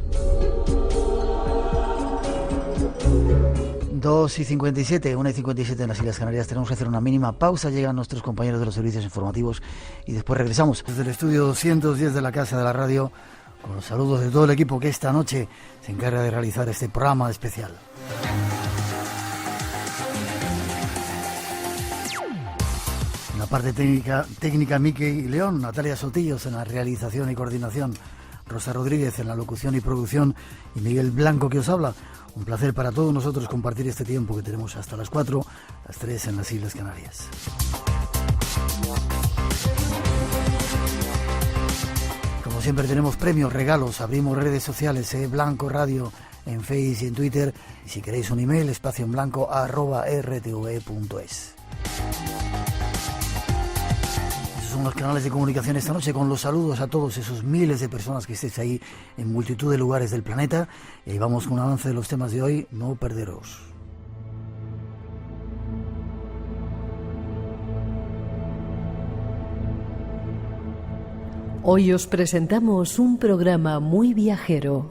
Speaker 1: 2:57, 1:57 en las Islas Canarias. Tenemos que hacer una mínima pausa. Llegan nuestros compañeros de los servicios informativos y después regresamos desde el estudio 210 de la Casa de la Radio, con los saludos de todo el equipo que esta noche se encarga de realizar este programa especial. En la parte técnica Mickey León, Natalia Sotillos en la realización y coordinación, Rosa Rodríguez en la locución y producción y Miguel Blanco que os habla. Un placer para todos nosotros compartir este tiempo que tenemos hasta las 4, las 3 en las Islas Canarias. Como siempre tenemos premios, regalos, abrimos redes sociales, Blanco Radio en Facebook y en Twitter, y si queréis un email, espacioenblanco@rtve.es. Son los canales de comunicación esta noche, con los saludos a todos esos miles de personas que estéis ahí en multitud de lugares del planeta. Y ahí vamos con un avance de los temas de hoy, no perderos.
Speaker 2: Hoy os presentamos un programa muy viajero.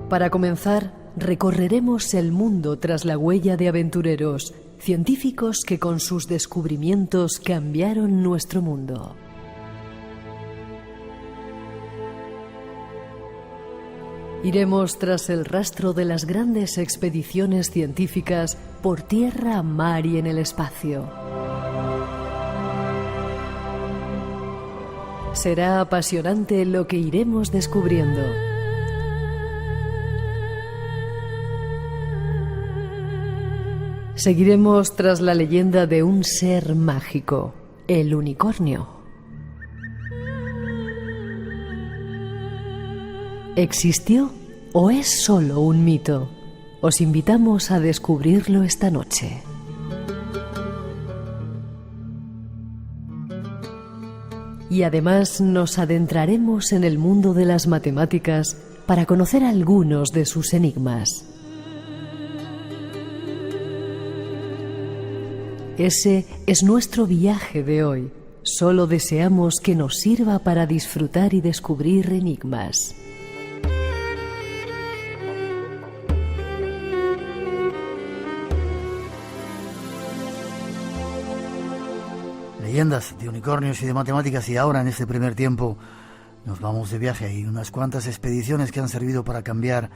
Speaker 2: Para comenzar, recorreremos el mundo tras la huella de aventureros, científicos que con sus descubrimientos cambiaron nuestro mundo. Iremos tras el rastro de las grandes expediciones científicas por tierra, mar y en el espacio. Será apasionante lo que iremos descubriendo. Seguiremos tras la leyenda de un ser mágico, el unicornio. ¿Existió o es solo un mito? Os invitamos a descubrirlo esta noche. Y además nos adentraremos en el mundo de las matemáticas para conocer algunos de sus enigmas. Ese es nuestro viaje de hoy. Solo deseamos que nos sirva para disfrutar y descubrir enigmas.
Speaker 1: Leyendas de unicornios y de matemáticas, y ahora en este primer tiempo nos vamos de viaje. Hay unas cuantas expediciones que han servido para cambiar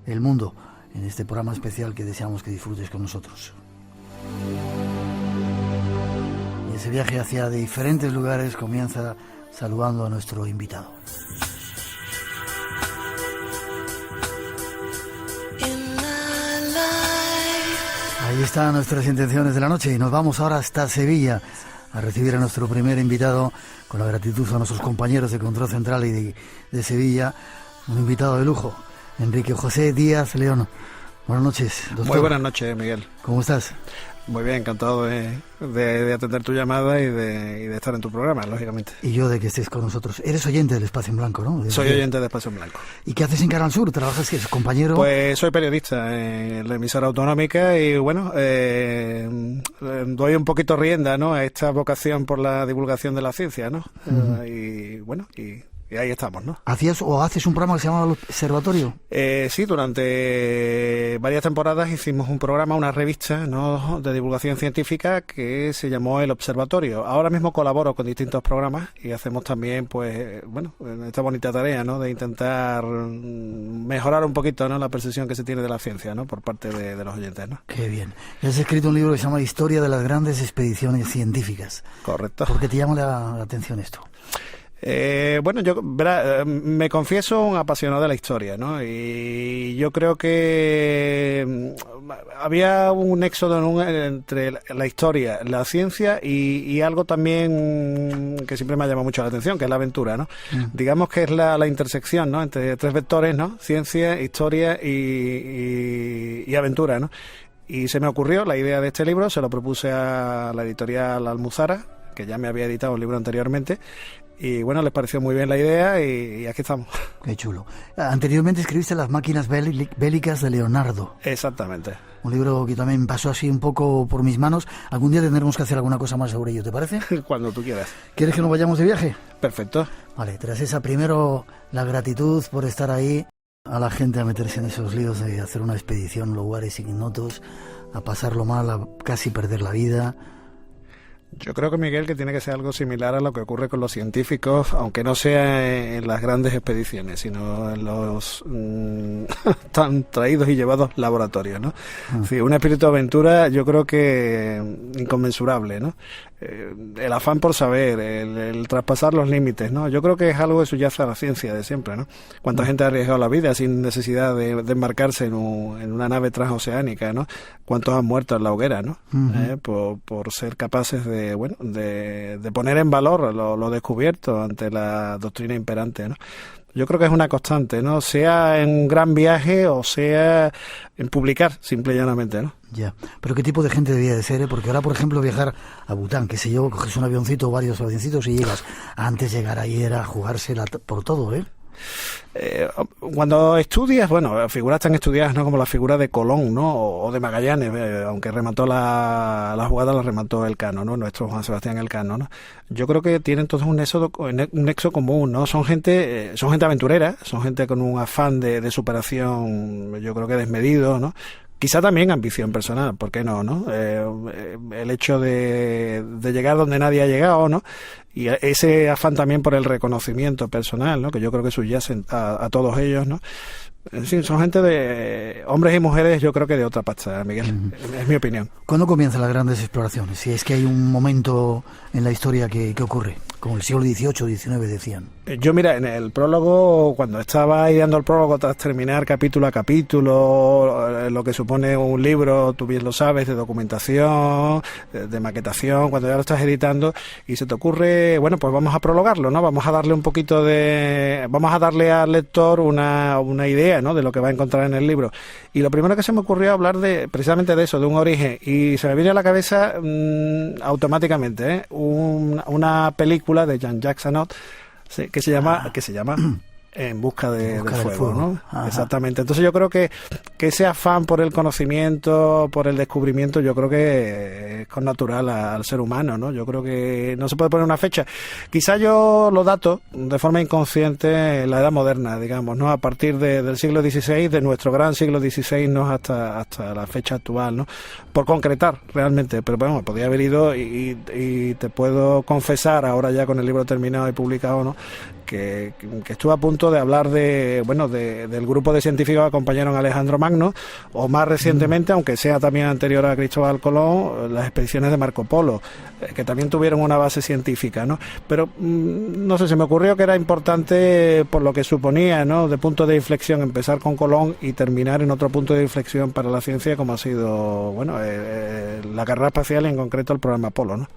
Speaker 1: el mundo en este programa especial que deseamos que disfrutes con nosotros. Ese viaje hacia diferentes lugares comienza saludando a nuestro invitado. Ahí están nuestras intenciones de la noche y nos vamos ahora hasta Sevilla a recibir a nuestro primer invitado, con la gratitud a nuestros compañeros de Control Central y de Sevilla, un invitado de lujo, Enrique José Díaz León. Buenas noches, doctor.
Speaker 4: Muy buenas noches, Miguel.
Speaker 1: ¿Cómo estás?
Speaker 4: Muy bien, encantado de atender tu llamada y de estar en tu programa, lógicamente.
Speaker 1: Y yo de que estés con nosotros. Eres oyente del Espacio en Blanco, ¿no?
Speaker 4: Soy oyente de Espacio en Blanco.
Speaker 1: ¿Y qué haces en Canal Sur? ¿Trabajas, que eres compañero?
Speaker 4: Pues soy periodista en la emisora autonómica y bueno, doy un poquito rienda, ¿no?, a esta vocación por la divulgación de la ciencia, ¿no? Y bueno, y ahí estamos, ¿no?
Speaker 1: ¿Hacías o haces un programa que se llama El Observatorio?
Speaker 4: Sí, durante varias temporadas hicimos un programa, una revista, ¿no?, de divulgación científica que se llamó El Observatorio. Ahora mismo colaboro con distintos programas y hacemos también, pues, bueno, esta bonita tarea, ¿no?, de intentar mejorar un poquito, ¿no?, la percepción que se tiene de la ciencia, ¿no?, por parte de los oyentes, ¿no?
Speaker 1: Qué bien. Y has escrito un libro que se llama Historia de las grandes expediciones científicas.
Speaker 4: Correcto.
Speaker 1: ¿Por qué te llama la atención esto?
Speaker 4: Bueno, yo me confieso un apasionado de la historia, ¿no? Y yo creo que había un éxodo entre la historia, la ciencia y algo también que siempre me ha llamado mucho la atención, que es la aventura, ¿no? Digamos que es la intersección, ¿no?, entre tres vectores, ¿no?, ciencia, historia y aventura, ¿no? Y se me ocurrió la idea de este libro, se lo propuse a la editorial Almuzara, que ya me había editado un libro anteriormente, y bueno, les pareció muy bien la idea y aquí estamos.
Speaker 1: Qué chulo. Anteriormente escribiste Las máquinas bélicas de Leonardo.
Speaker 4: Exactamente.
Speaker 1: Un libro que también pasó así un poco por mis manos. Algún día tendremos que hacer alguna cosa más sobre ello, ¿te parece?
Speaker 4: Cuando tú quieras.
Speaker 1: ¿Quieres que nos vayamos de viaje?
Speaker 4: Perfecto.
Speaker 1: Vale, tras esa, primero la gratitud por estar ahí, a la gente a meterse en esos líos de hacer una expedición, lugares ignotos, a pasarlo mal, a casi perder la vida.
Speaker 4: Yo creo que, Miguel, que tiene que ser algo similar a lo que ocurre con los científicos, aunque no sea en las grandes expediciones, sino en los tan traídos y llevados laboratorios, ¿no? Sí, un espíritu de aventura, yo creo que inconmensurable, ¿no? El afán por saber, el traspasar los límites, ¿no? Yo creo que es algo que subyace a la ciencia de siempre, ¿no? Cuánta gente ha arriesgado la vida sin necesidad de embarcarse en una nave transoceánica, ¿no? Cuántos han muerto en la hoguera, ¿no? Por ser capaces de poner en valor lo descubierto ante la doctrina imperante, ¿no? Yo creo que es una constante, ¿no? Sea en un gran viaje o sea en publicar, simple y llanamente, ¿no?
Speaker 1: Ya, pero ¿qué tipo de gente debía de ser? Porque ahora, por ejemplo, viajar a Bután, que sé yo, coges un avioncito, varios avioncitos y llegas. Antes llegar ahí era jugársela por todo, ¿eh?
Speaker 4: Cuando estudias, bueno, figuras tan estudiadas, ¿no? Como la figura de Colón, ¿no? O de Magallanes, aunque remató la jugada, la remató Elcano, ¿no? Nuestro Juan Sebastián Elcano, ¿no? Yo creo que tienen todos un nexo común, ¿no? Son gente aventurera, son gente con un afán de superación, yo creo que desmedido, ¿no? Quizá también ambición personal, ¿por qué no? El hecho de llegar donde nadie ha llegado, ¿no? Y ese afán también por el reconocimiento personal, ¿no? Que yo creo que subyacen a todos ellos, ¿no? En fin, son gente de hombres y mujeres, yo creo que de otra pasta, Miguel. Es mi opinión.
Speaker 1: ¿Cuándo comienzan las grandes exploraciones? Si es que hay un momento en la historia que ocurre, como el siglo XVIII, XIX decían.
Speaker 4: Yo, mira, en el prólogo, cuando estaba ideando el prólogo tras terminar capítulo a capítulo, lo que supone un libro, tú bien lo sabes, de documentación, de maquetación, cuando ya lo estás editando y se te ocurre, bueno, pues vamos a prologarlo, ¿no? Vamos a darle un poquito vamos a darle al lector una idea, ¿no? De lo que va a encontrar en el libro. Y lo primero que se me ocurrió hablar precisamente de eso, de un origen, y se me viene a la cabeza automáticamente, una película de Jean-Jacques Annaud, sí, que se llama En busca del fuego, ¿no? Ajá. Exactamente. Entonces yo creo que ese afán por el conocimiento, por el descubrimiento, yo creo que es connatural al ser humano, ¿no? Yo creo que no se puede poner una fecha. Quizá yo lo dato de forma inconsciente en la edad moderna, digamos, ¿no? A partir del siglo XVI, de nuestro gran siglo XVI, ¿no? Hasta la fecha actual, ¿no? Por concretar, realmente. Pero bueno, podría haber ido y te puedo confesar, ahora ya con el libro terminado y publicado, ¿no? Que estuve a punto de hablar del grupo de científicos que acompañaron a Alejandro Magno, o más recientemente, aunque sea también anterior a Cristóbal Colón, las expediciones de Marco Polo, que también tuvieron una base científica, ¿no? Pero no sé, se me ocurrió que era importante por lo que suponía, ¿no? De punto de inflexión, empezar con Colón y terminar en otro punto de inflexión para la ciencia, como ha sido, la carrera espacial y en concreto el programa Apolo, ¿no?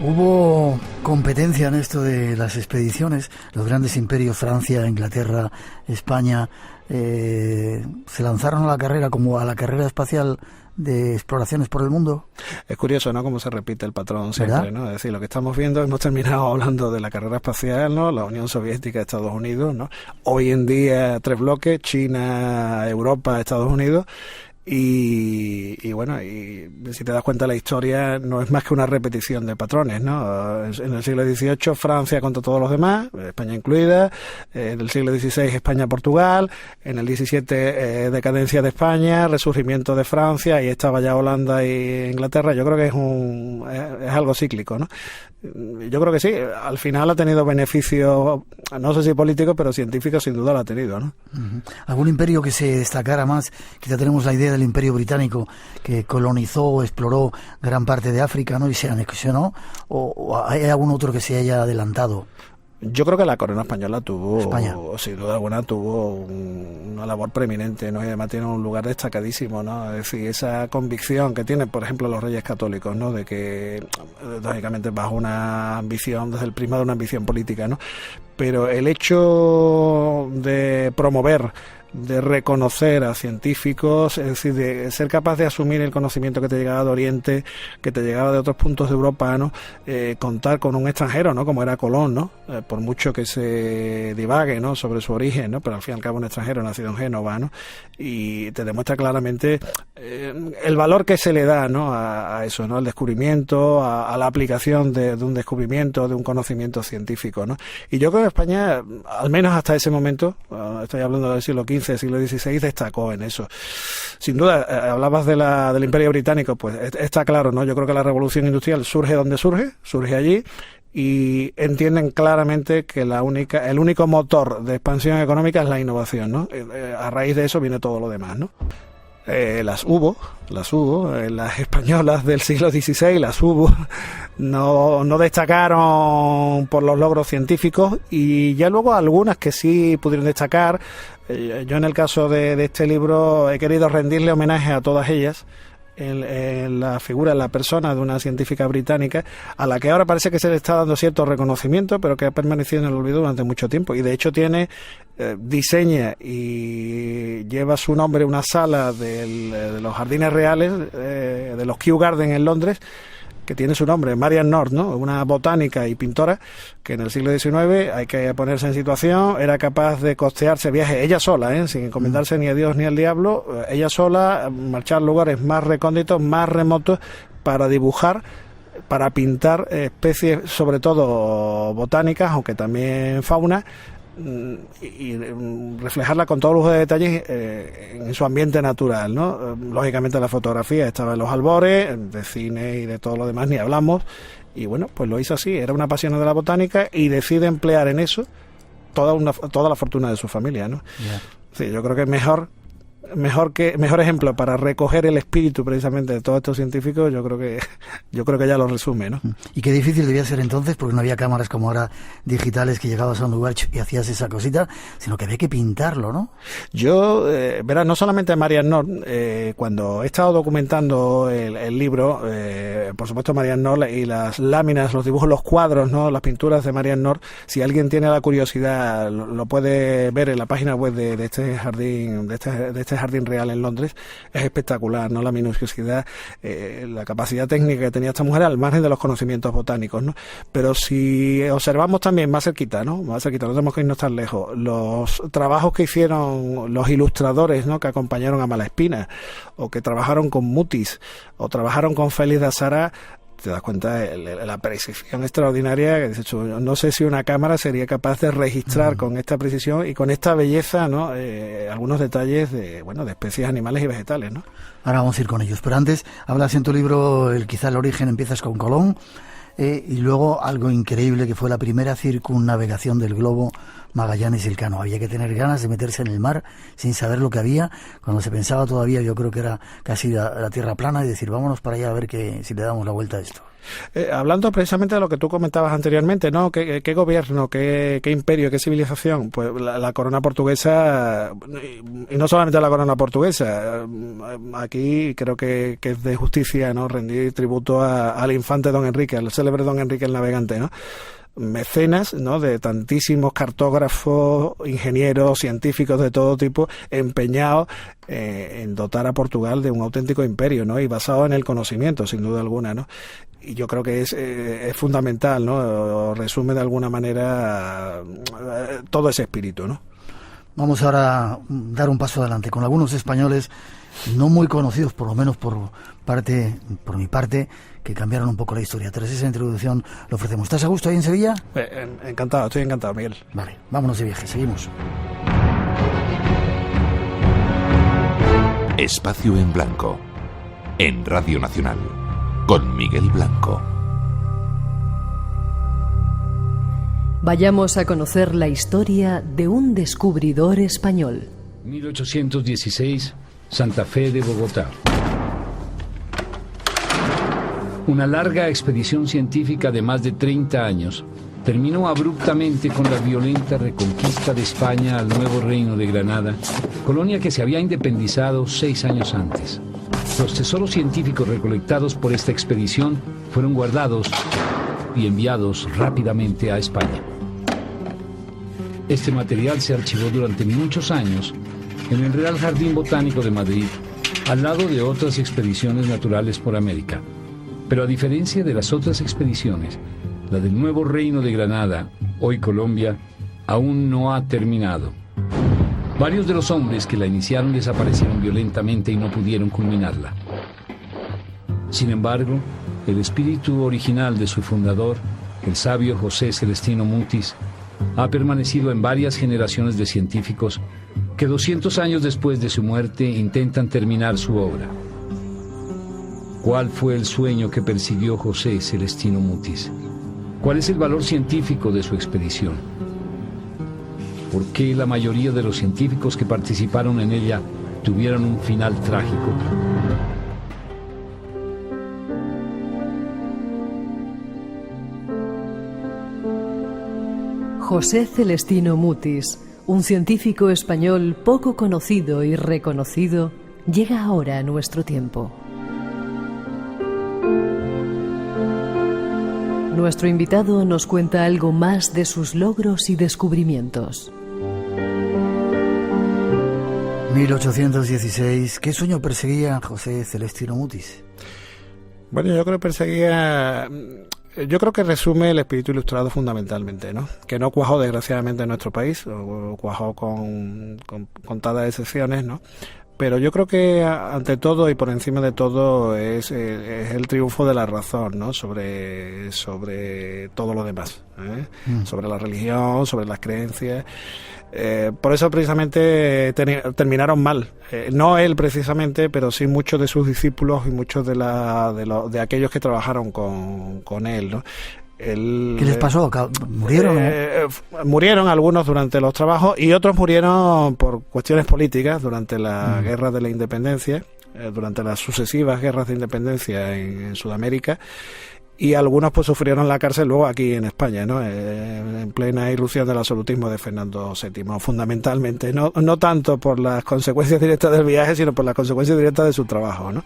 Speaker 1: Hubo competencia en esto de las expediciones. Los grandes imperios, Francia, Inglaterra, España, se lanzaron a la carrera, como a la carrera espacial de exploraciones por el mundo.
Speaker 4: Es curioso, ¿no? Cómo se repite el patrón siempre, ¿verdad? ¿No? Es decir, lo que estamos viendo, hemos terminado hablando de la carrera espacial, ¿no? La Unión Soviética, Estados Unidos, ¿no? Hoy en día 3 bloques, China, Europa, Estados Unidos. Y si te das cuenta, la historia no es más que una repetición de patrones, ¿no? En el siglo XVIII Francia contra todos los demás, España incluida. En el siglo XVI España-Portugal. En el XVII decadencia de España, resurgimiento de Francia, y estaba ya Holanda e Inglaterra. Yo creo que es algo cíclico, ¿no? Yo creo que sí, al final ha tenido beneficios, no sé si políticos, pero científicos sin duda lo ha tenido, ¿no?
Speaker 1: ¿Algún imperio que se destacara más? Quizá tenemos la idea del Imperio Británico, que colonizó o exploró gran parte de África, ¿no? Y se anexionó, o hay algún otro que se haya adelantado.
Speaker 4: Yo creo que la corona española sin duda alguna, tuvo una labor preeminente, ¿no? Y además tiene un lugar destacadísimo, ¿no? Es decir, esa convicción que tienen, por ejemplo, los reyes católicos, ¿no? De que, lógicamente, bajo una ambición, desde el prisma de una ambición política, ¿no? Pero el hecho de promover de reconocer a científicos, es decir, de ser capaz de asumir el conocimiento que te llegaba de Oriente, que te llegaba de otros puntos de Europa, ¿no? Contar con un extranjero, ¿no? Como era Colón, ¿no? Por mucho que se divague, ¿no? Sobre su origen, ¿no? Pero al fin y al cabo un extranjero nacido en Génova, ¿no? Y te demuestra claramente el valor que se le da, ¿no? A eso, ¿no? Al descubrimiento, a la aplicación de un descubrimiento, de un conocimiento científico, ¿no? Y yo creo que España, al menos hasta ese momento, estoy hablando del siglo XV, siglo XVI, destacó en eso. Sin duda, hablabas del Imperio Británico, pues está claro, ¿no? Yo creo que la revolución industrial surge donde surge allí, y entienden claramente que el único motor de expansión económica es la innovación, ¿no? A raíz de eso viene todo lo demás, ¿no? Las hubo, las españolas del siglo XVI las hubo, no destacaron por los logros científicos, y ya luego algunas que sí pudieron destacar. Yo en el caso de este libro he querido rendirle homenaje a todas ellas, en la figura, en la persona de una científica británica a la que ahora parece que se le está dando cierto reconocimiento, pero que ha permanecido en el olvido durante mucho tiempo, y de hecho diseña y lleva su nombre una sala de los Jardines Reales, de los Kew Garden en Londres, que tiene su nombre, Marian North, ¿no? Una botánica y pintora que en el siglo XIX, hay que ponerse en situación, era capaz de costearse viajes ella sola, sin encomendarse ni a Dios ni al diablo, ella sola, marchar a lugares más recónditos, más remotos, para dibujar, para pintar especies, sobre todo botánicas, aunque también fauna, y reflejarla con todo lujo de detalles en su ambiente natural, ¿no? Lógicamente la fotografía estaba en los albores, de cine y de todo lo demás ni hablamos, y bueno, pues lo hizo así, era una apasionada de la botánica y decide emplear en eso toda la fortuna de su familia, ¿no? Yeah. Sí, yo creo que mejor ejemplo para recoger el espíritu precisamente de todos estos científicos, yo creo que ya lo resume, ¿no?
Speaker 1: Y qué difícil debía ser entonces, porque no había cámaras como ahora digitales, que llegabas a un lugar y hacías esa cosita, sino que había que pintarlo, ¿no?
Speaker 4: Yo, verás, no solamente Marian North, cuando he estado documentando el libro, por supuesto Marian North y las láminas, los dibujos, los cuadros, ¿no? Las pinturas de Marian North, si alguien tiene la curiosidad, lo puede ver en la página web de este jardín, de este Jardín Real en Londres. Es espectacular, ¿no? La minuciosidad, la capacidad técnica que tenía esta mujer, al margen de los conocimientos botánicos, ¿no? Pero si observamos también más cerquita, no tenemos que irnos tan lejos, los trabajos que hicieron los ilustradores, ¿no? Que acompañaron a Malaspina, o que trabajaron con Mutis, o trabajaron con Félix de Azara, te das cuenta de la precisión extraordinaria, que dices, no sé si una cámara sería capaz de registrar con esta precisión y con esta belleza, ¿no? Algunos detalles de especies animales y vegetales, ¿no?
Speaker 1: Ahora vamos a ir con ellos, pero antes hablas en tu libro, quizá el origen, empiezas con Colón, y luego algo increíble, que fue la primera circunnavegación del globo, Magallanes y Elcano. Había que tener ganas de meterse en el mar sin saber lo que había, cuando se pensaba todavía, yo creo que era casi la tierra plana, y decir, vámonos para allá a ver si le damos la vuelta a esto.
Speaker 4: Hablando precisamente de lo que tú comentabas anteriormente, ¿no? ¿Qué gobierno, qué imperio, qué civilización? Pues la corona portuguesa, y no solamente la corona portuguesa. Aquí creo que es de justicia, ¿no? Rendir tributo al infante Don Enrique, al célebre Don Enrique el Navegante, ¿no? Mecenas, ¿no? De tantísimos cartógrafos, ingenieros, científicos de todo tipo, empeñados en dotar a Portugal de un auténtico imperio, ¿no? Y basado en el conocimiento, sin duda alguna, ¿no? Y yo creo que es fundamental, ¿no? Resume de alguna manera todo ese espíritu, ¿no?
Speaker 1: Vamos ahora a dar un paso adelante con algunos españoles no muy conocidos, por lo menos por mi parte, que cambiaron un poco la historia. Tras esa introducción lo ofrecemos. ¿Estás a gusto ahí en Sevilla?
Speaker 4: Encantado, estoy encantado, Miguel.
Speaker 1: Vale, vámonos de viaje, seguimos.
Speaker 6: Espacio en Blanco, en Radio Nacional, con Miguel Blanco.
Speaker 2: Vayamos a conocer la historia de un descubridor español.
Speaker 7: 1816, Santa Fe de Bogotá. Una larga expedición científica de más de 30 años terminó abruptamente con la violenta reconquista de España al nuevo reino de Granada, colonia que se había independizado 6 años antes. Los tesoros científicos recolectados por esta expedición fueron guardados y enviados rápidamente a España. Este material se archivó durante muchos años en el Real Jardín Botánico de Madrid, al lado de otras expediciones naturales por América. Pero a diferencia de las otras expediciones, la del Nuevo Reino de Granada, hoy Colombia, aún no ha terminado. Varios de los hombres que la iniciaron desaparecieron violentamente y no pudieron culminarla. Sin embargo, el espíritu original de su fundador, el sabio José Celestino Mutis, ha permanecido en varias generaciones de científicos que 200 años después de su muerte intentan terminar su obra. ¿Cuál fue el sueño que persiguió José Celestino Mutis? ¿Cuál es el valor científico de su expedición? ¿Por qué la mayoría de los científicos que participaron en ella tuvieron un final trágico?
Speaker 2: José Celestino Mutis, un científico español poco conocido y reconocido, llega ahora a nuestro tiempo. Nuestro invitado nos cuenta algo más de sus logros y descubrimientos.
Speaker 1: 1816. ¿Qué sueño perseguía José Celestino Mutis?
Speaker 4: Bueno, yo creo que resume el espíritu ilustrado fundamentalmente, ¿no? Que no cuajó desgraciadamente en nuestro país, o cuajó con contadas excepciones, ¿no? Pero yo creo que ante todo y por encima de todo es el triunfo de la razón, ¿no? Sobre todo lo demás, ¿eh? Sobre la religión, sobre las creencias. Por eso precisamente terminaron mal. No él precisamente, pero sí muchos de sus discípulos y muchos de aquellos que trabajaron con él, ¿no?
Speaker 1: ¿Qué les pasó? ¿Murieron?
Speaker 4: Murieron algunos durante los trabajos y otros murieron por cuestiones políticas durante la Guerra de la Independencia, durante las sucesivas guerras de independencia en Sudamérica. Y algunos pues sufrieron la cárcel luego aquí en España, ¿no? En plena irrupción del absolutismo de Fernando VII, fundamentalmente, no tanto por las consecuencias directas del viaje, sino por las consecuencias directas de su trabajo, ¿no?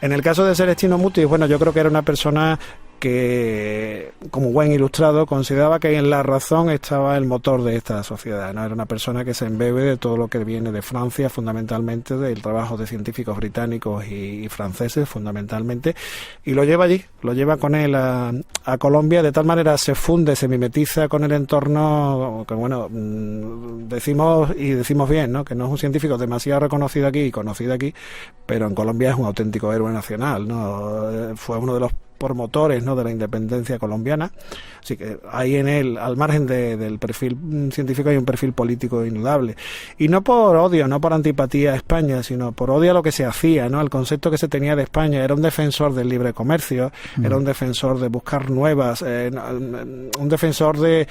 Speaker 4: En el caso de Celestino Mutis, bueno, yo creo que era una persona que, como buen ilustrado, consideraba que en la razón estaba el motor de esta sociedad, ¿no? Era una persona que se embebe de todo lo que viene de Francia, fundamentalmente del trabajo de científicos británicos y franceses, fundamentalmente, y lo lleva allí, lo lleva con él a Colombia, de tal manera se funde, se mimetiza con el entorno, que bueno, decimos bien, ¿no? Que no es un científico demasiado reconocido aquí y conocido aquí, pero en Colombia es un auténtico héroe nacional, ¿no? Fue uno de los promotores, ¿no?, de la independencia colombiana. Así que ahí en él, al margen del perfil científico, hay un perfil político indudable. Y no por odio, no por antipatía a España, sino por odio a lo que se hacía, ¿no?, al concepto que se tenía de España. Era un defensor del libre comercio, era un defensor de buscar nuevas, un defensor de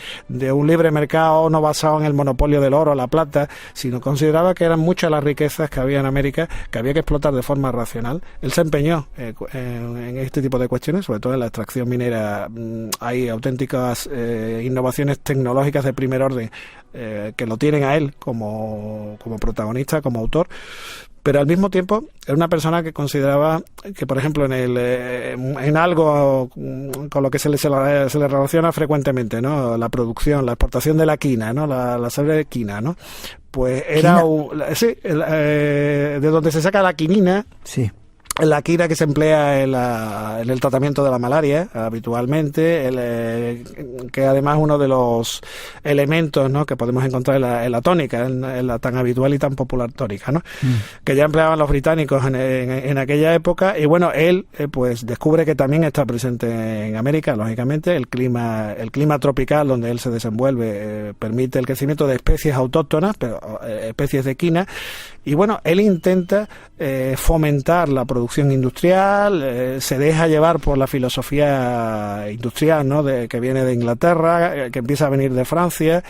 Speaker 4: un libre mercado no basado en el monopolio del oro, la plata, sino consideraba que eran muchas las riquezas que había en América que había que explotar de forma racional. Él se empeñó en este tipo de cuestiones, sobre todo en la extracción minera. Hay auténticas innovaciones tecnológicas de primer orden que lo tienen a él como protagonista, como autor, pero al mismo tiempo era una persona que consideraba que, por ejemplo, en algo con lo que se le relaciona frecuentemente, ¿no?, la producción, la exportación de la quina, ¿no?, la savia de quina, ¿no?, pues era de donde se saca la quinina. Sí. La quina que se emplea en el tratamiento de la malaria habitualmente, que además es uno de los elementos, ¿no?, que podemos encontrar en la tónica, en la tan habitual y tan popular tónica, ¿no?, que ya empleaban los británicos en aquella época. Y bueno, él pues descubre que también está presente en América, lógicamente. El clima tropical donde él se desenvuelve permite el crecimiento de especies autóctonas, pero especies de quina. Y bueno, él intenta fomentar la producción industrial, se deja llevar por la filosofía industrial, ¿no?, que viene de Inglaterra, que empieza a venir de Francia,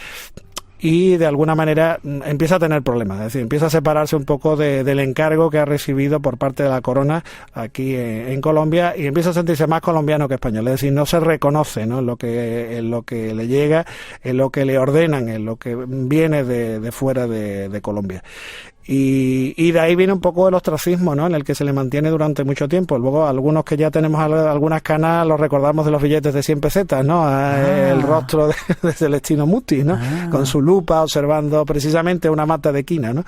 Speaker 4: y de alguna manera empieza a tener problemas, es decir, empieza a separarse un poco del encargo que ha recibido por parte de la corona aquí en Colombia, y empieza a sentirse más colombiano que español, es decir, no se reconoce, ¿no?, en lo que le llega, en lo que le ordenan, en lo que viene de fuera de Colombia. Y de ahí viene un poco el ostracismo, ¿no?, en el que se le mantiene durante mucho tiempo. Luego, algunos que ya tenemos algunas canas los recordamos de los billetes de 100 pesetas, ¿no? El rostro de Celestino Mutis, ¿no? Con su lupa observando precisamente una mata de quina, ¿no?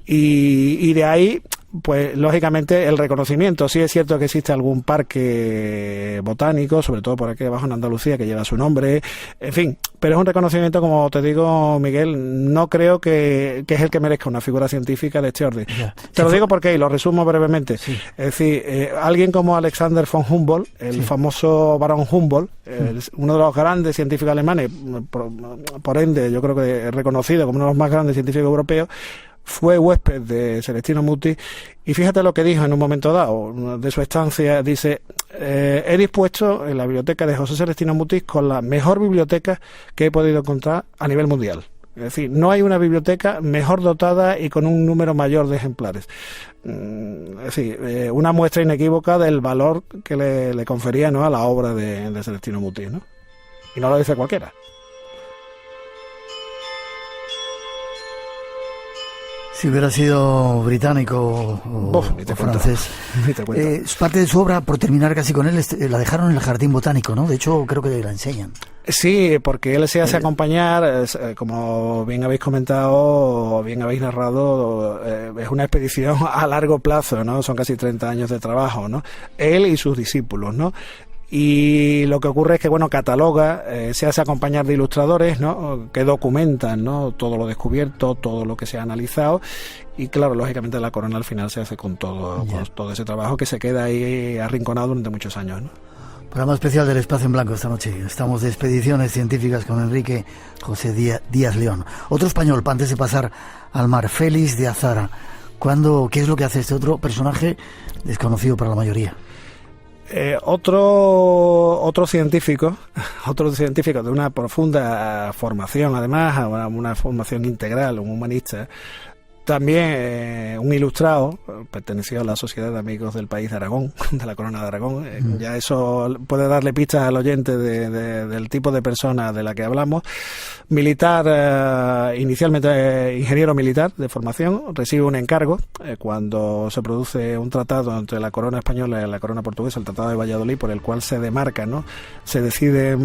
Speaker 4: Y de ahí, pues lógicamente el reconocimiento. Sí es cierto que existe algún parque botánico, sobre todo por aquí abajo en Andalucía, que lleva su nombre, en fin, pero es un reconocimiento, como te digo, Miguel, no creo que es el que merezca una figura científica de este orden. Te lo digo porque, y lo resumo brevemente, es decir, alguien como Alexander von Humboldt, el famoso barón Humboldt, uno de los grandes científicos alemanes, por ende yo creo que reconocido como uno de los más grandes científicos europeos, fue huésped de Celestino Mutis, y fíjate lo que dijo en un momento dado de su estancia. Dice: he dispuesto en la biblioteca de José Celestino Mutis con la mejor biblioteca que he podido encontrar a nivel mundial. Es decir, no hay una biblioteca mejor dotada y con un número mayor de ejemplares. Es decir, una muestra inequívoca del valor que le confería, ¿no?, a la obra de Celestino Mutis, ¿no? Y no lo dice cualquiera.
Speaker 1: Si hubiera sido británico o francés. Parte de su obra, por terminar casi con él, la dejaron en el Jardín Botánico, ¿no? De hecho, creo que la enseñan.
Speaker 4: Sí, porque él se hace acompañar, como bien habéis comentado, bien habéis narrado, es una expedición a largo plazo, ¿no? Son casi 30 años de trabajo, ¿no? Él y sus discípulos, ¿no? Y lo que ocurre es que, bueno, cataloga, se hace acompañar de ilustradores, ¿no?, que documentan, ¿no?, todo lo descubierto, todo lo que se ha analizado, y claro, lógicamente la corona al final se hace con todo ese trabajo que se queda ahí arrinconado durante muchos años, ¿no?
Speaker 1: Programa especial del Espacio en Blanco esta noche. Estamos de expediciones científicas con Enrique José Díaz León. Otro español, antes de pasar al mar, Félix de Azara. ¿Qué es lo que hace este otro personaje desconocido para la mayoría?
Speaker 4: Otro científico de una profunda formación, además una formación integral, un humanista, también un ilustrado, perteneció a la Sociedad de Amigos del País de Aragón, de la Corona de Aragón. Ya eso puede darle pistas al oyente del tipo de persona de la que hablamos. Militar, inicialmente ingeniero militar de formación, recibe un encargo cuando se produce un tratado entre la corona española y la corona portuguesa, el Tratado de Valladolid, por el cual se demarca, ¿no?, se decide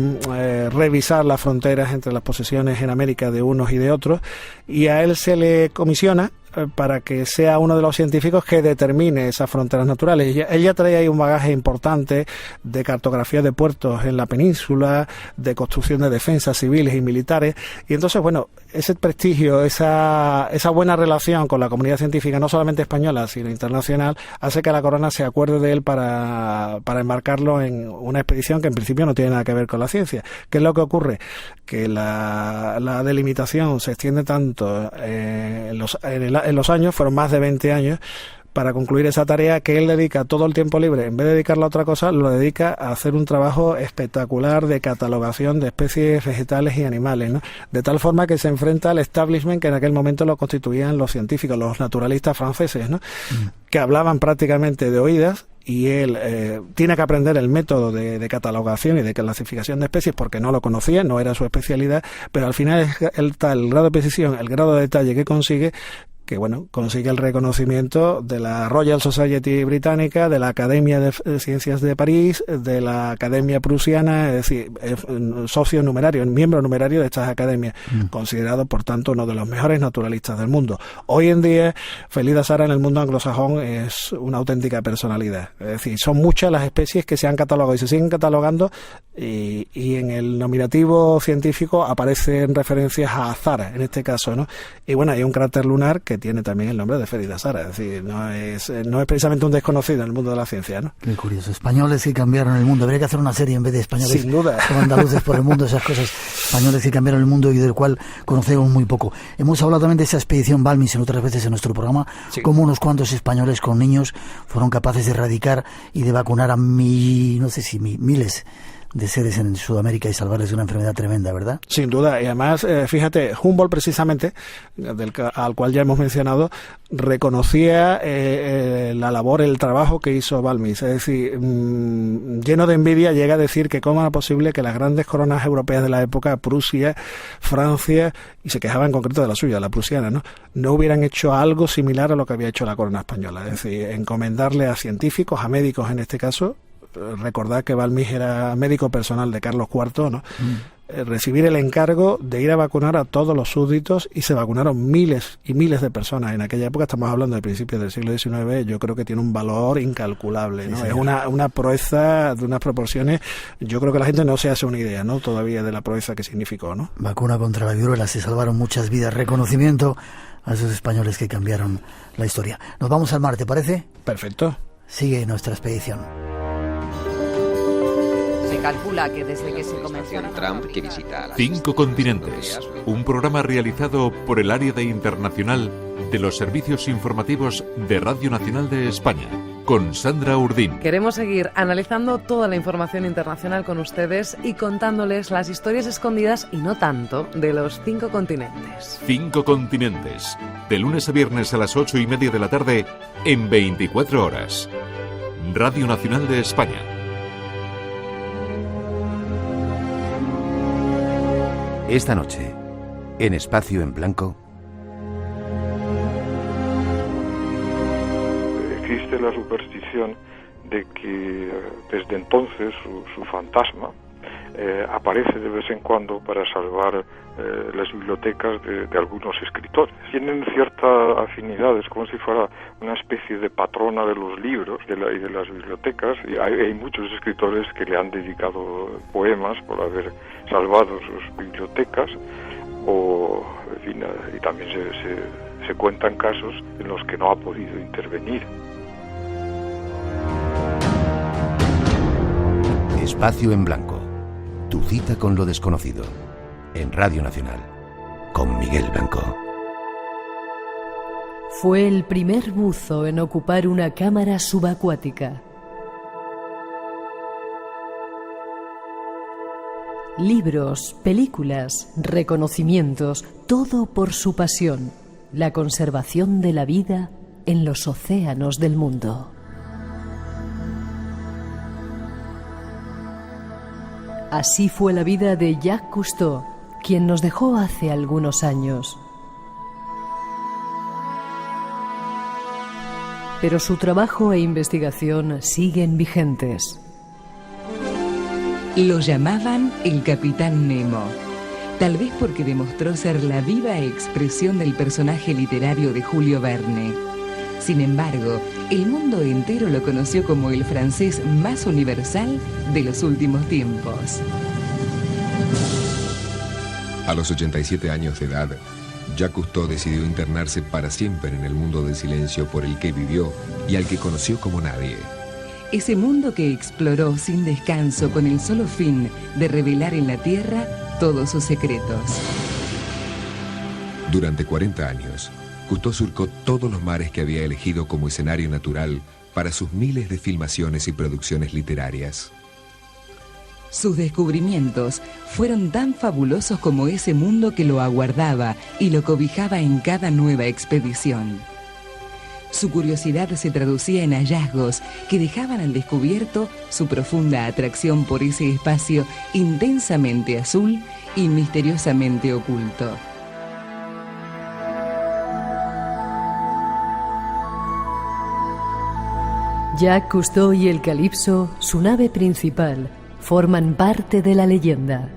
Speaker 4: revisar las fronteras entre las posesiones en América de unos y de otros, y a él se le comisiona para que sea uno de los científicos que determine esas fronteras naturales. Él ya trae ahí un bagaje importante de cartografía de puertos en la península, de construcción de defensas civiles y militares, y entonces, bueno, ese prestigio, esa buena relación con la comunidad científica, no solamente española, sino internacional, hace que la corona se acuerde de él para embarcarlo en una expedición que en principio no tiene nada que ver con la ciencia. ¿Qué es lo que ocurre? Que la delimitación se extiende tanto en los años, fueron más de 20 años, para concluir esa tarea, que él dedica todo el tiempo libre, en vez de dedicarlo a otra cosa, lo dedica a hacer un trabajo espectacular de catalogación de especies vegetales y animales, ¿no? De tal forma que se enfrenta al establishment que en aquel momento lo constituían los científicos, los naturalistas franceses, ¿no? Que hablaban prácticamente de oídas, y él tiene que aprender el método de catalogación y de clasificación de especies porque no lo conocía, no era su especialidad, pero al final el grado de precisión, el grado de detalle que consigue, que bueno, consigue el reconocimiento de la Royal Society británica, de la Academia de Ciencias de París, de la Academia Prusiana, es decir, socio numerario, miembro numerario de estas academias, considerado por tanto uno de los mejores naturalistas del mundo. Hoy en día, Félix de Azara en el mundo anglosajón es una auténtica personalidad, es decir, son muchas las especies que se han catalogado y se siguen catalogando, y en el nominativo científico aparecen referencias a Azara, en este caso, ¿no? Y bueno, hay un cráter lunar que tiene también el nombre de Félix de Azara, es decir, no es precisamente un desconocido en el mundo de la ciencia, ¿no?
Speaker 1: Qué curioso. Españoles que cambiaron el mundo. Habría que hacer una serie en vez de españoles,
Speaker 4: sin duda,
Speaker 1: como andaluces por el mundo, esas cosas. Españoles que cambiaron el mundo y del cual conocemos muy poco. Hemos hablado también de esa expedición Balmis en otras veces en nuestro programa, como unos cuantos españoles con niños fueron capaces de erradicar y de vacunar a miles de seres en Sudamérica y salvarles de una enfermedad tremenda, ¿verdad?
Speaker 4: Sin duda, y además, fíjate, Humboldt precisamente, al cual ya hemos mencionado, reconocía la labor, el trabajo que hizo Balmis, es decir, lleno de envidia llega a decir que cómo era posible que las grandes coronas europeas de la época, Prusia, Francia, y se quejaba en concreto de la suya, la prusiana, no hubieran hecho algo similar a lo que había hecho la corona española, es decir, encomendarle a científicos, a médicos en este caso. Recordad que Balmis era médico personal de Carlos IV, ¿no? Recibir el encargo de ir a vacunar a todos los súbditos, y se vacunaron miles y miles de personas. En aquella época, estamos hablando de principios del siglo XIX, yo creo que tiene un valor incalculable, ¿no? Sí, es una proeza de unas proporciones, yo creo que la gente no se hace una idea, ¿no? Todavía de la proeza que significó, ¿no?
Speaker 1: Vacuna contra la viruela, se salvaron muchas vidas. Reconocimiento a esos españoles que cambiaron la historia. Nos vamos al mar, ¿te parece?
Speaker 4: Perfecto.
Speaker 1: Sigue nuestra expedición.
Speaker 8: Se calcula que desde que se comenzó
Speaker 6: Trump que visita 5 continentes, un programa realizado por el área de internacional de los servicios informativos de Radio Nacional de España, con Sandra Urdín.
Speaker 8: Queremos seguir analizando toda la información internacional con ustedes y contándoles las historias escondidas, y no tanto, de los 5 continentes.
Speaker 6: 5 continentes, de lunes a viernes a las 8:30 de la tarde, en 24 horas. Radio Nacional de España.
Speaker 9: Esta noche, en Espacio en Blanco.
Speaker 10: Existe la superstición de que desde entonces su fantasma aparece de vez en cuando para salvar las bibliotecas de algunos escritores. Tienen cierta afinidad, es como si fuera una especie de patrona de los libros y de las bibliotecas, y hay muchos escritores que le han dedicado poemas por haber salvado sus bibliotecas, en fin, y también se cuentan casos en los que no ha podido intervenir.
Speaker 9: Espacio en Blanco. Tu cita con lo desconocido. En Radio Nacional. Con Miguel Blanco.
Speaker 2: Fue el primer buzo en ocupar una cámara subacuática. Libros, películas, reconocimientos, todo por su pasión, la conservación de la vida en los océanos del mundo. Así fue la vida de Jacques Cousteau, quien nos dejó hace algunos años. Pero su trabajo e investigación siguen vigentes.
Speaker 11: Lo llamaban el Capitán Nemo, tal vez porque demostró ser la viva expresión del personaje literario de Julio Verne. Sin embargo, el mundo entero lo conoció como el francés más universal de los últimos tiempos.
Speaker 12: A los 87 años de edad, Jacques Cousteau decidió internarse para siempre en el mundo del silencio por el que vivió y al que conoció como nadie.
Speaker 11: Ese mundo que exploró sin descanso con el solo fin de revelar en la Tierra todos sus secretos.
Speaker 12: Durante 40 años, Cousteau surcó todos los mares que había elegido como escenario natural para sus miles de filmaciones y producciones literarias.
Speaker 11: Sus descubrimientos fueron tan fabulosos como ese mundo que lo aguardaba y lo cobijaba en cada nueva expedición. Su curiosidad se traducía en hallazgos que dejaban al descubierto su profunda atracción por ese espacio intensamente azul y misteriosamente oculto.
Speaker 2: Jacques Cousteau y el Calipso, su nave principal, forman parte de la leyenda.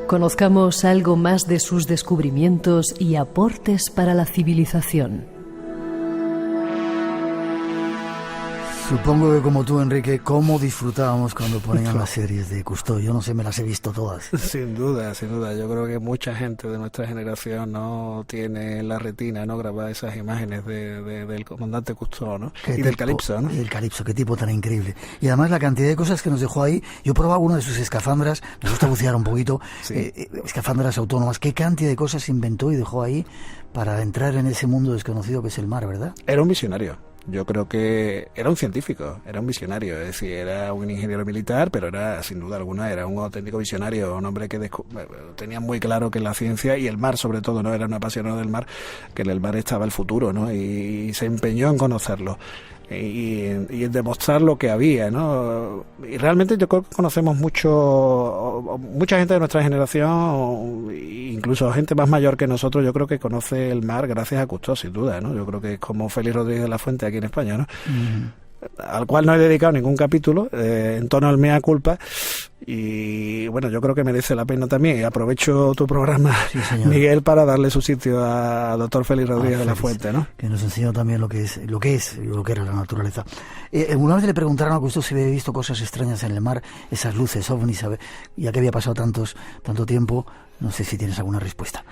Speaker 2: Conozcamos algo más de sus descubrimientos y aportes para la civilización.
Speaker 1: Supongo que como tú, Enrique, ¿cómo disfrutábamos cuando ponían las series de Cousteau? Yo no sé, me las he visto todas.
Speaker 4: Sin duda, sin duda. Yo creo que mucha gente de nuestra generación no tiene en la retina, ¿no?, grabadas esas imágenes del comandante Cousteau, ¿no? Y del Calipso, ¿no?
Speaker 1: Y del Calipso, qué tipo tan increíble. Y además la cantidad de cosas que nos dejó ahí. Yo probaba una de sus escafandras, me gusta bucear un poquito, sí. Escafandras autónomas. Qué cantidad de cosas inventó y dejó ahí para entrar en ese mundo desconocido que es el mar, ¿verdad?
Speaker 4: Era un visionario. Yo creo que era un científico, era un visionario, es decir, era un ingeniero militar, pero era, sin duda alguna, era un auténtico visionario, un hombre que tenía muy claro que la ciencia y el mar, sobre todo, no era un apasionado del mar, que en el mar estaba el futuro, ¿no? Y se empeñó en conocerlo. Y en demostrar lo que había, ¿no? Y realmente yo creo que conocemos mucha gente de nuestra generación, incluso gente más mayor que nosotros, yo creo que conoce el mar gracias a Cousteau, sin duda, ¿no? Yo creo que es como Félix Rodríguez de la Fuente aquí en España, ¿no? Al cual no he dedicado ningún capítulo, en tono al mea culpa, y bueno, yo creo que merece la pena también, y aprovecho tu programa, sí, Miguel, para darle su sitio a doctor Félix Rodríguez de la Fuente, ¿no?
Speaker 1: Que nos enseñó también lo que era la naturaleza. Una vez le preguntaron a Cousteau si había visto cosas extrañas en el mar, esas luces, ovnis, ya que había pasado tanto tiempo. No sé si tienes alguna respuesta.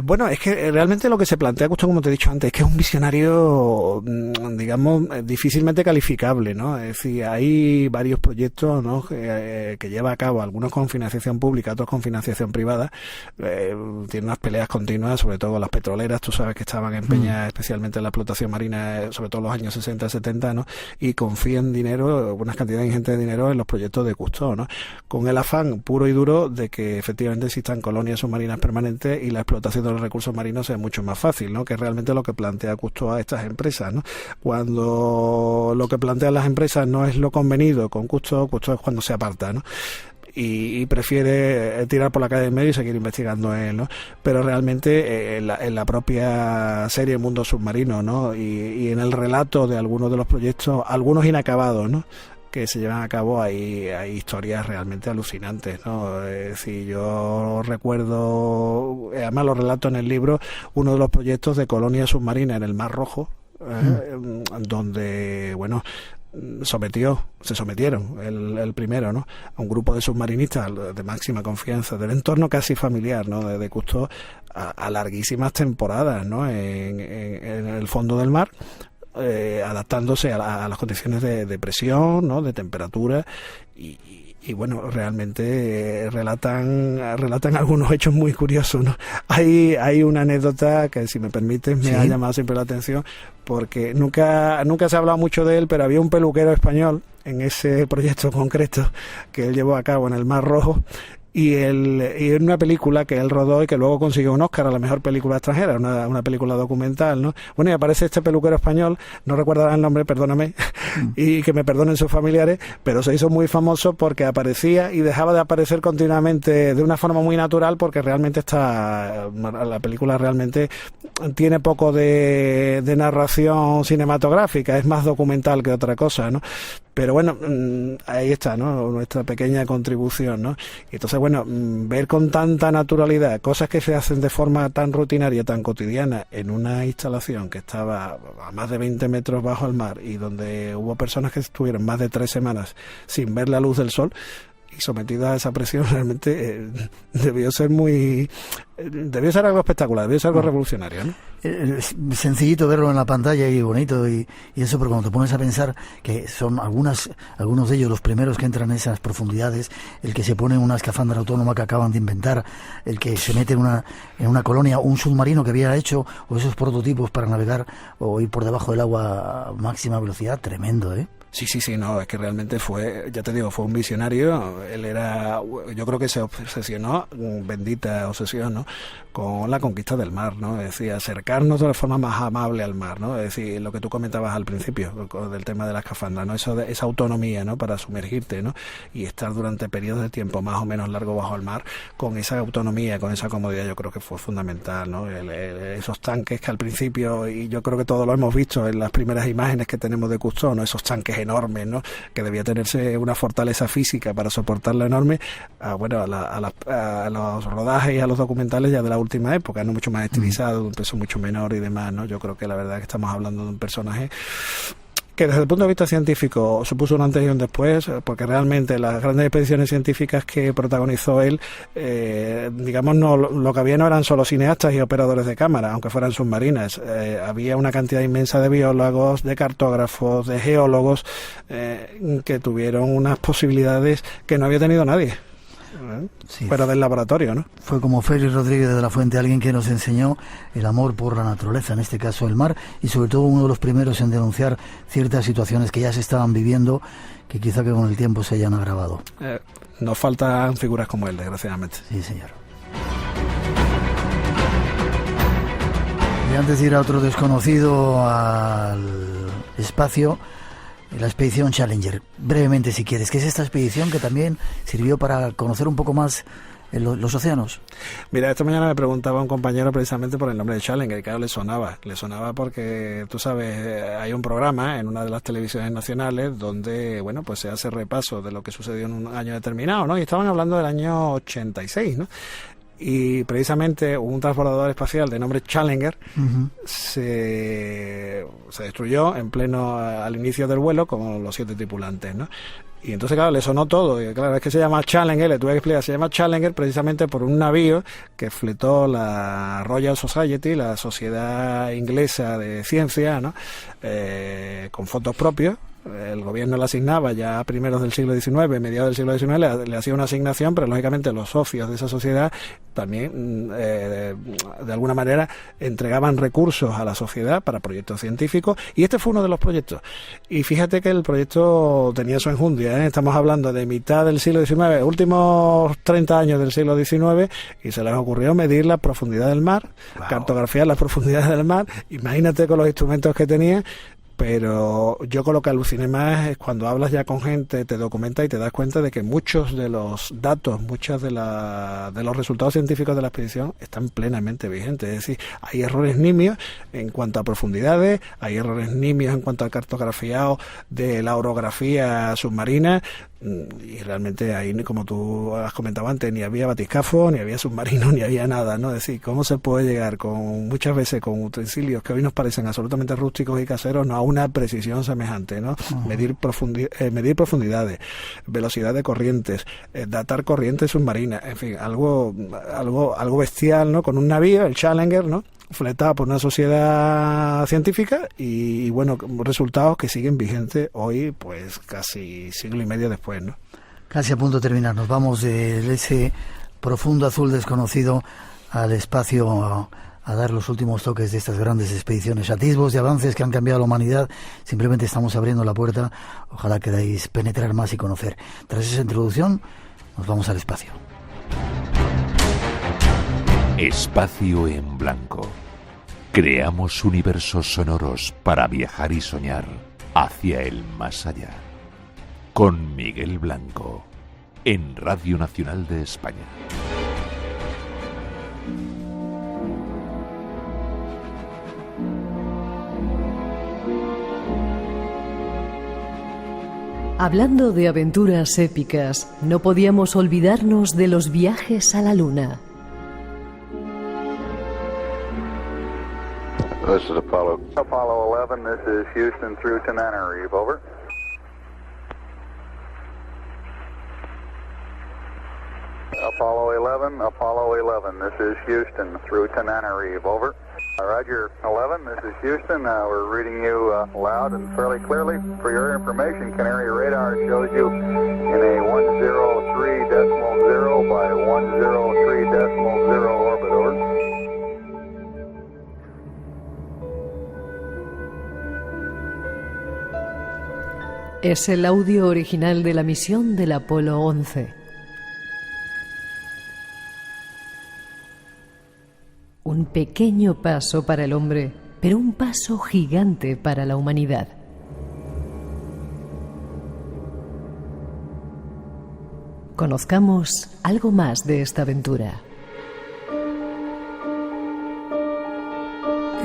Speaker 4: Bueno, es que realmente lo que se plantea, justo como te he dicho antes, es que es un visionario, digamos, difícilmente calificable, ¿no? Es decir, hay varios proyectos, ¿no?, que lleva a cabo, algunos con financiación pública, otros con financiación privada. Tiene unas peleas continuas, sobre todo las petroleras, tú sabes que estaban empeñadas especialmente en la explotación marina, sobre todo en los años 60, 70, ¿no? Y confían dinero, unas cantidades ingentes de dinero en los proyectos de Cousteau, ¿no? Con el afán puro y duro de que efectivamente existan colonias submarinas permanentes y la explotación de los recursos marinos sea mucho más fácil, ¿no? Que es realmente lo que plantea Cousteau a estas empresas, ¿no? Cuando lo que plantean las empresas no es lo convenido con Cousteau es cuando se aparta, ¿no? Y prefiere tirar por la calle del medio y seguir investigando él, ¿no? Pero realmente en la propia serie Mundo Submarino, ¿no? Y en el relato de algunos de los proyectos, algunos inacabados, ¿no?, que se llevan a cabo, hay historias realmente alucinantes, ¿no? Es decir, yo recuerdo, además lo relato en el libro, uno de los proyectos de colonia submarina en el Mar Rojo, donde, bueno, se sometieron el primero, ¿no?, a un grupo de submarinistas de máxima confianza, del entorno casi familiar, ¿no?, de Cousteau, a larguísimas temporadas, ¿no?, en el fondo del mar, adaptándose a las condiciones de presión, ¿no?, de temperatura, y bueno, realmente relatan algunos hechos muy curiosos, ¿no? Hay una anécdota que, si me permites, me ha llamado siempre la atención, porque nunca se ha hablado mucho de él, pero había un peluquero español en ese proyecto concreto que él llevó a cabo en el Mar Rojo, y en una película que él rodó y que luego consiguió un Oscar a la mejor película extranjera, una película documental, ¿no? Bueno, y aparece este peluquero español, no recuerdo el nombre, perdóname, y que me perdonen sus familiares, pero se hizo muy famoso porque aparecía y dejaba de aparecer continuamente de una forma muy natural, porque realmente la película realmente tiene poco de narración cinematográfica, es más documental que otra cosa, ¿no? Pero bueno, ahí está, ¿no?, nuestra pequeña contribución, ¿no? Y entonces, bueno, ver con tanta naturalidad cosas que se hacen de forma tan rutinaria, tan cotidiana, en una instalación que estaba a más de 20 metros bajo el mar y donde hubo personas que estuvieron más de 3 semanas sin ver la luz del sol y sometidas a esa presión, realmente debió ser algo espectacular, debió ser algo revolucionario, ¿no?
Speaker 1: Sencillito verlo en la pantalla y bonito y eso, pero cuando te pones a pensar que son algunos de ellos los primeros que entran en esas profundidades, el que se pone en una escafandra autónoma que acaban de inventar, el que se mete en una colonia, un submarino que había hecho, o esos prototipos para navegar o ir por debajo del agua a máxima velocidad, tremendo, ¿eh?
Speaker 4: Sí, no, es que realmente fue, ya te digo, fue un visionario. Él yo creo que se obsesionó, bendita obsesión, ¿no?, con la conquista del mar, ¿no? Es decir, acercarnos de la forma más amable al mar, ¿no? Es decir, lo que tú comentabas al principio del tema de la escafandra, ¿no? Esa autonomía, ¿no?, para sumergirte, ¿no?, y estar durante periodos de tiempo más o menos largos bajo el mar, con esa autonomía, con esa comodidad, yo creo que fue fundamental, ¿no? Esos tanques que al principio, y yo creo que todos lo hemos visto en las primeras imágenes que tenemos de Cousteau, ¿no?, esos tanques enormes, ¿no?, que debía tenerse una fortaleza física para soportar lo enorme, a los rodajes y a los documentales ya de la última época, no mucho más estilizado, de un peso mucho menor y demás, ¿no? Yo creo que la verdad es que estamos hablando de un personaje que desde el punto de vista científico supuso un antes y un después, porque realmente las grandes expediciones científicas que protagonizó él, digamos, lo que había no eran solo cineastas y operadores de cámara, aunque fueran submarinas, había una cantidad inmensa de biólogos, de cartógrafos, de geólogos, que tuvieron unas posibilidades que no había tenido nadie. fuera del laboratorio, ¿no?
Speaker 1: Fue como Félix Rodríguez de la Fuente, alguien que nos enseñó el amor por la naturaleza, en este caso el mar, y sobre todo uno de los primeros en denunciar ciertas situaciones que ya se estaban viviendo, que quizá que con el tiempo se hayan agravado.
Speaker 4: Nos faltan figuras como él, desgraciadamente.
Speaker 1: Sí, señor. Y antes de ir a otro desconocido al espacio, la expedición Challenger. Brevemente, si quieres, ¿qué es esta expedición que también sirvió para conocer un poco más los océanos?
Speaker 4: Mira, esta mañana me preguntaba un compañero precisamente por el nombre de Challenger, y claro, le sonaba porque, tú sabes, hay un programa en una de las televisiones nacionales donde, bueno, pues se hace repaso de lo que sucedió en un año determinado, ¿no? Y estaban hablando del año 86, ¿no? Y precisamente un transbordador espacial de nombre Challenger se destruyó al inicio del vuelo con los 7 tripulantes, ¿no? Y entonces, claro, le sonó todo. Y claro, es que se llama Challenger, le tuve que explicar, se llama Challenger precisamente por un navío que fletó la Royal Society, la Sociedad Inglesa de Ciencia, ¿no? Con fondos propios. El gobierno le asignaba ya a primeros del siglo XIX, mediados del siglo XIX, le hacía una asignación, pero lógicamente los socios de esa sociedad también, de alguna manera, entregaban recursos a la sociedad para proyectos científicos, y este fue uno de los proyectos. Y fíjate que el proyecto tenía su enjundia, ¿eh? Estamos hablando de mitad del siglo XIX, últimos 30 años del siglo XIX, y se les ocurrió medir la profundidad del mar, cartografiar las profundidades del mar. Imagínate con los instrumentos que tenía. Pero yo con lo que aluciné más es cuando hablas ya con gente, te documenta y te das cuenta de que muchos de los datos, muchos de los resultados científicos de la expedición están plenamente vigentes. Es decir, hay errores nimios en cuanto a profundidades, hay errores nimios en cuanto al cartografiado de la orografía submarina, y realmente ahí, como tú has comentado antes, ni había batiscafo, ni había submarino, ni había nada, ¿no? Es decir, ¿cómo se puede llegar muchas veces con utensilios que hoy nos parecen absolutamente rústicos y caseros, no a una precisión semejante, ¿no? Medir profundidades, velocidad de corrientes, datar corrientes submarinas, en fin, algo bestial, ¿no? Con un navío, el Challenger, ¿no? Fletado por una sociedad científica y bueno, resultados que siguen vigentes hoy, pues casi siglo y medio después, ¿no?
Speaker 1: Casi a punto de terminar. Nos vamos de ese profundo azul desconocido al espacio a dar los últimos toques de estas grandes expediciones, atisbos de avances que han cambiado la humanidad. Simplemente estamos abriendo la puerta. Ojalá queráis penetrar más y conocer. Tras esa introducción, nos vamos al espacio.
Speaker 6: Espacio en blanco. Creamos universos sonoros para viajar y soñar hacia el más allá. Con Miguel Blanco, en Radio Nacional de España.
Speaker 2: Hablando de aventuras épicas, no podíamos olvidarnos de los viajes a la Luna.
Speaker 13: This is Apollo 11, this is Houston through Tananarive, over. Apollo 11, this is Houston through Tananarive, over. Roger, 11, this is Houston, we're reading you loud and fairly clearly. For your information, Canary radar shows you in a 103.0 by 103.0 orbit, over.
Speaker 2: Es el audio original de la misión del Apolo 11. Un pequeño paso para el hombre, pero un paso gigante para la humanidad. Conozcamos algo más de esta aventura.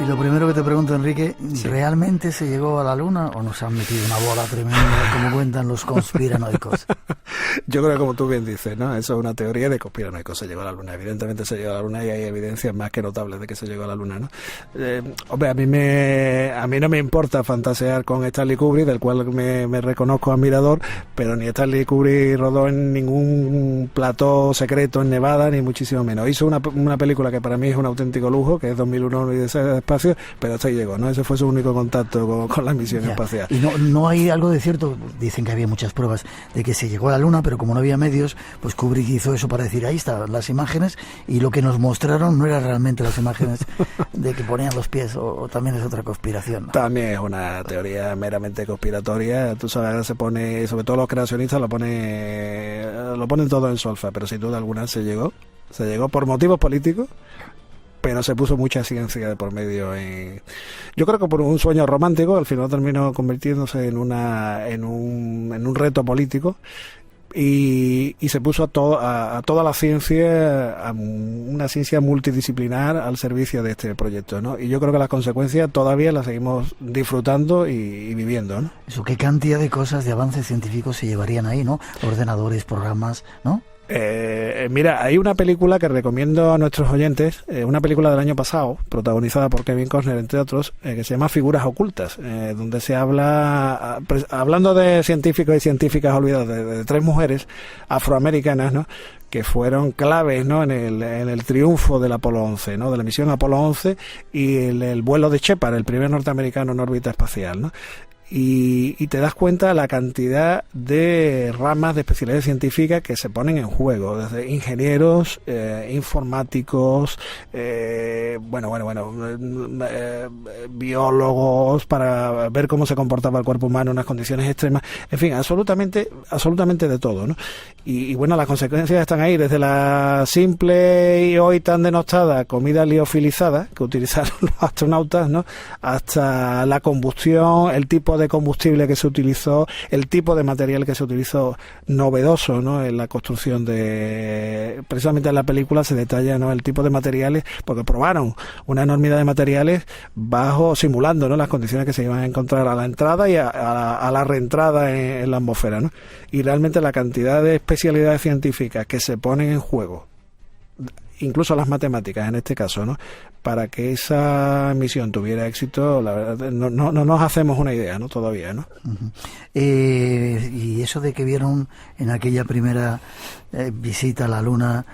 Speaker 1: Y lo primero que te pregunto, Enrique, ¿realmente se llegó a la Luna o nos han metido una bola tremenda, como cuentan los conspiranoicos?
Speaker 4: Yo creo que, como tú bien dices, ¿no? Eso es una teoría de conspiranoicos. Se llegó a la Luna, evidentemente se llegó a la Luna, y hay evidencias más que notables de que se llegó a la Luna, ¿no? Hombre, a mí no me importa fantasear con Stanley Kubrick, del cual me reconozco admirador, pero ni Stanley Kubrick rodó en ningún plató secreto en Nevada, ni muchísimo menos. Hizo una película que para mí es un auténtico lujo, que es 2001 y después espacio, pero hasta ahí llegó, ¿no? Ese fue su único contacto con la misión espacial.
Speaker 1: Y no hay algo de cierto, dicen que había muchas pruebas de que se llegó a la Luna, pero como no había medios, pues Kubrick hizo eso para decir, ahí están las imágenes, y lo que nos mostraron no eran realmente las imágenes de que ponían los pies, o también es otra conspiración, ¿no?
Speaker 4: También es una teoría meramente conspiratoria. Tú sabes, se pone, sobre todo los creacionistas lo ponen todo en solfa, pero sin duda alguna se llegó por motivos políticos, pero se puso mucha ciencia de por medio. Yo creo que por un sueño romántico, al final terminó convirtiéndose en un reto político, y se puso a toda la ciencia, a una ciencia multidisciplinar al servicio de este proyecto, ¿no? Y yo creo que las consecuencias todavía las seguimos disfrutando y viviendo, ¿no?
Speaker 1: Eso, qué cantidad de cosas, de avances científicos se llevarían ahí, ¿no? Ordenadores, programas, ¿no?
Speaker 4: Mira, hay una película que recomiendo a nuestros oyentes, una película del año pasado, protagonizada por Kevin Costner, entre otros, que se llama Figuras Ocultas, donde se habla, hablando de científicos y científicas olvidados, de 3 mujeres afroamericanas, ¿no?, que fueron claves, ¿no?, en el triunfo del Apolo 11, ¿no?, de la misión Apolo 11 y el vuelo de Shepard, el primer norteamericano en órbita espacial, ¿no? Y te das cuenta de la cantidad de ramas de especialidades científicas que se ponen en juego, desde ingenieros, informáticos, biólogos, para ver cómo se comportaba el cuerpo humano en unas condiciones extremas, en fin, absolutamente de todo, ¿no? Y bueno, las consecuencias están ahí, desde la simple y hoy tan denostada comida liofilizada que utilizaron los astronautas, ¿no?, hasta la combustión, el tipo de combustible que se utilizó, el tipo de material que se utilizó, novedoso, ¿no?, en la construcción precisamente en la película se detalla, ¿no?, el tipo de materiales, porque probaron una enormidad de materiales simulando, ¿no?, las condiciones que se iban a encontrar a la entrada y a la reentrada en la atmósfera, ¿no? Y realmente la cantidad de especialidades científicas que se ponen en juego, incluso las matemáticas en este caso, ¿no?, para que esa misión tuviera éxito, la verdad, no nos hacemos una idea, ¿no?, todavía, ¿no?
Speaker 1: Uh-huh. Y eso de que vieron en aquella primera visita a la Luna,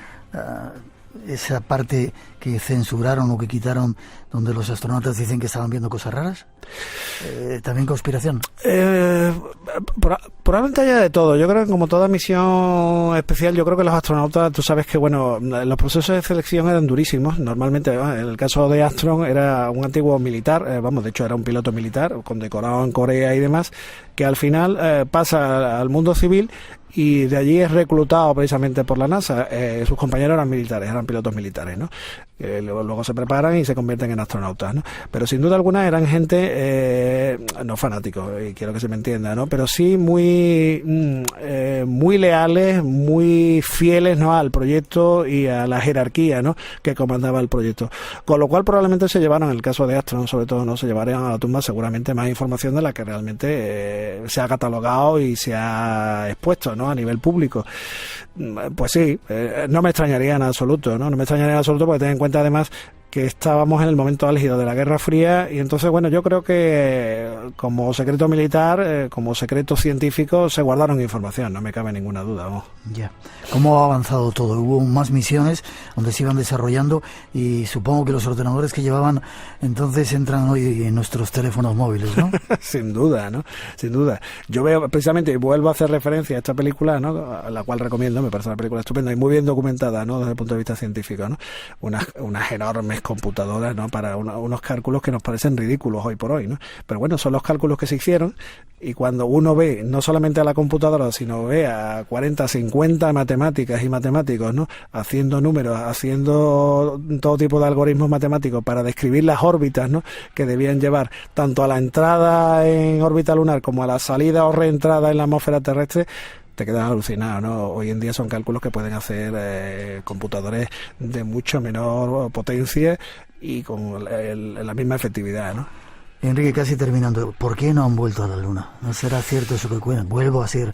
Speaker 1: esa parte que censuraron o que quitaron, donde los astronautas dicen que estaban viendo cosas raras, ¿también conspiración?
Speaker 4: Probablemente haya de todo. Yo creo que como toda misión especial, yo creo que los astronautas, tú sabes que bueno, los procesos de selección eran durísimos. Normalmente, en el caso de Armstrong, era un antiguo militar, de hecho era un piloto militar, condecorado en Corea y demás, que al final pasa al mundo civil y de allí es reclutado precisamente por la NASA. Sus compañeros eran militares, eran pilotos militares, ¿no? Luego se preparan y se convierten en astronautas, ¿no? Pero sin duda alguna eran gente no fanáticos, y quiero que se me entienda, ¿no?, pero sí muy leales, muy fieles, ¿no?, al proyecto y a la jerarquía, ¿no?, que comandaba el proyecto, con lo cual probablemente se llevaron, en el caso de Armstrong sobre todo, no se llevarían a la tumba seguramente más información de la que realmente se ha catalogado y se ha expuesto, ¿no?, a nivel público. Pues sí, no me extrañaría en absoluto, ¿no? No me extrañaría en absoluto, porque ten en cuenta además que estábamos en el momento álgido de la Guerra Fría, y entonces, bueno, yo creo que como secreto militar, como secreto científico, se guardaron información, no me cabe ninguna duda, ¿no?
Speaker 1: Ya. ¿Cómo ha avanzado todo? Hubo más misiones donde se iban desarrollando, y supongo que los ordenadores que llevaban entonces entran hoy en nuestros teléfonos móviles, ¿no?
Speaker 4: Sin duda, ¿no? Sin duda. Yo veo precisamente, y vuelvo a hacer referencia a esta película, ¿no?, a la cual recomiendo, me parece una película estupenda y muy bien documentada, ¿no?, desde el punto de vista científico, ¿no? Unas enormes computadoras, ¿no?, para unos cálculos que nos parecen ridículos hoy por hoy, ¿no? Pero bueno, son los cálculos que se hicieron, y cuando uno ve no solamente a la computadora, sino ve a 40, 50 matemáticas y matemáticos, ¿no?, haciendo números, haciendo todo tipo de algoritmos matemáticos para describir las órbitas, ¿no?, que debían llevar tanto a la entrada en órbita lunar como a la salida o reentrada en la atmósfera terrestre, te quedas alucinado, ¿no? Hoy en día son cálculos que pueden hacer computadores de mucho menor potencia y con la misma efectividad, ¿no?
Speaker 1: Enrique, casi terminando, ¿por qué no han vuelto a la Luna? ¿No será cierto eso que cuentan? Vuelvo a ser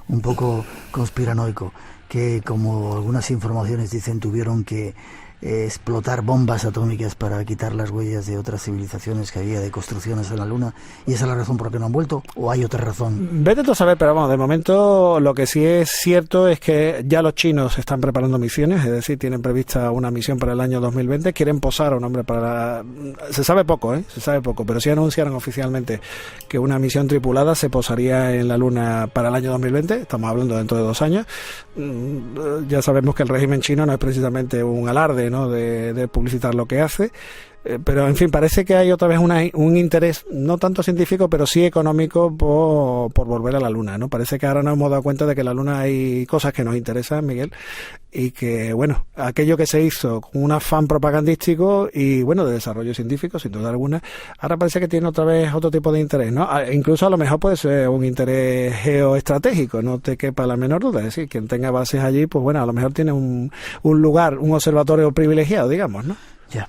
Speaker 1: un poco conspiranoico, que como algunas informaciones dicen, tuvieron que explotar bombas atómicas para quitar las huellas de otras civilizaciones que había de construcciones en la Luna, y esa es la razón por la que no han vuelto, o hay otra razón?
Speaker 4: Vete tú a saber, pero vamos, de momento lo que sí es cierto es que ya los chinos están preparando misiones, es decir, tienen prevista una misión para el año 2020, quieren posar a un hombre para... Se sabe poco, pero sí anunciaron oficialmente que una misión tripulada se posaría en la Luna para el año 2020, estamos hablando dentro de 2 años. Ya sabemos que el régimen chino no es precisamente un alarde, ¿no?, de publicitar lo que hace, pero en fin, parece que hay otra vez un interés no tanto científico, pero sí económico por volver a la Luna, ¿no? Parece que ahora nos hemos dado cuenta de que en la Luna hay cosas que nos interesan, Miguel, y que, bueno, aquello que se hizo con un afán propagandístico y, bueno, de desarrollo científico, sin duda alguna, ahora parece que tiene otra vez otro tipo de interés, ¿no? Incluso a lo mejor puede ser un interés geoestratégico, no te quepa la menor duda, es decir, quien tenga bases allí, pues bueno, a lo mejor tiene un lugar, un observatorio privilegiado, digamos, ¿no?
Speaker 1: Ya.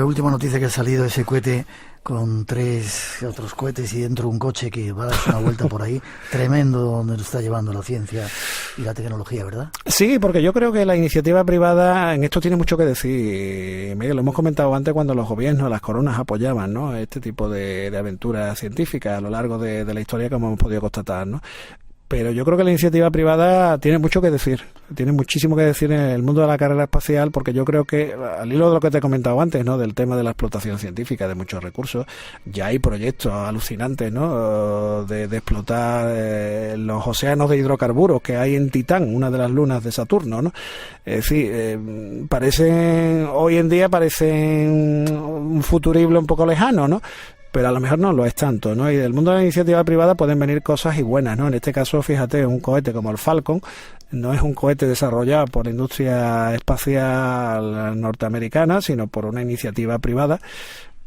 Speaker 1: Última noticia que ha salido, ese cohete con 3 otros cohetes y dentro un coche que va a darse una vuelta por ahí. Tremendo donde nos está llevando la ciencia y la tecnología, ¿verdad?
Speaker 4: Sí, porque yo creo que la iniciativa privada en esto tiene mucho que decir, Miguel. Lo hemos comentado antes cuando los gobiernos, las coronas apoyaban, ¿no?, este tipo de aventuras científicas a lo largo de la historia, como hemos podido constatar, ¿no? Pero yo creo que la iniciativa privada tiene mucho que decir, tiene muchísimo que decir en el mundo de la carrera espacial, porque yo creo que, al hilo de lo que te he comentado antes, ¿no?, del tema de la explotación científica de muchos recursos, ya hay proyectos alucinantes, ¿no?, de explotar los océanos de hidrocarburos que hay en Titán, una de las lunas de Saturno, ¿no? Es decir, hoy en día parecen un futurible un poco lejano, ¿no?, pero a lo mejor no lo es tanto, ¿no? Y del mundo de la iniciativa privada pueden venir cosas y buenas, ¿no? En este caso, fíjate, un cohete como el Falcon no es un cohete desarrollado por la industria espacial norteamericana, sino por una iniciativa privada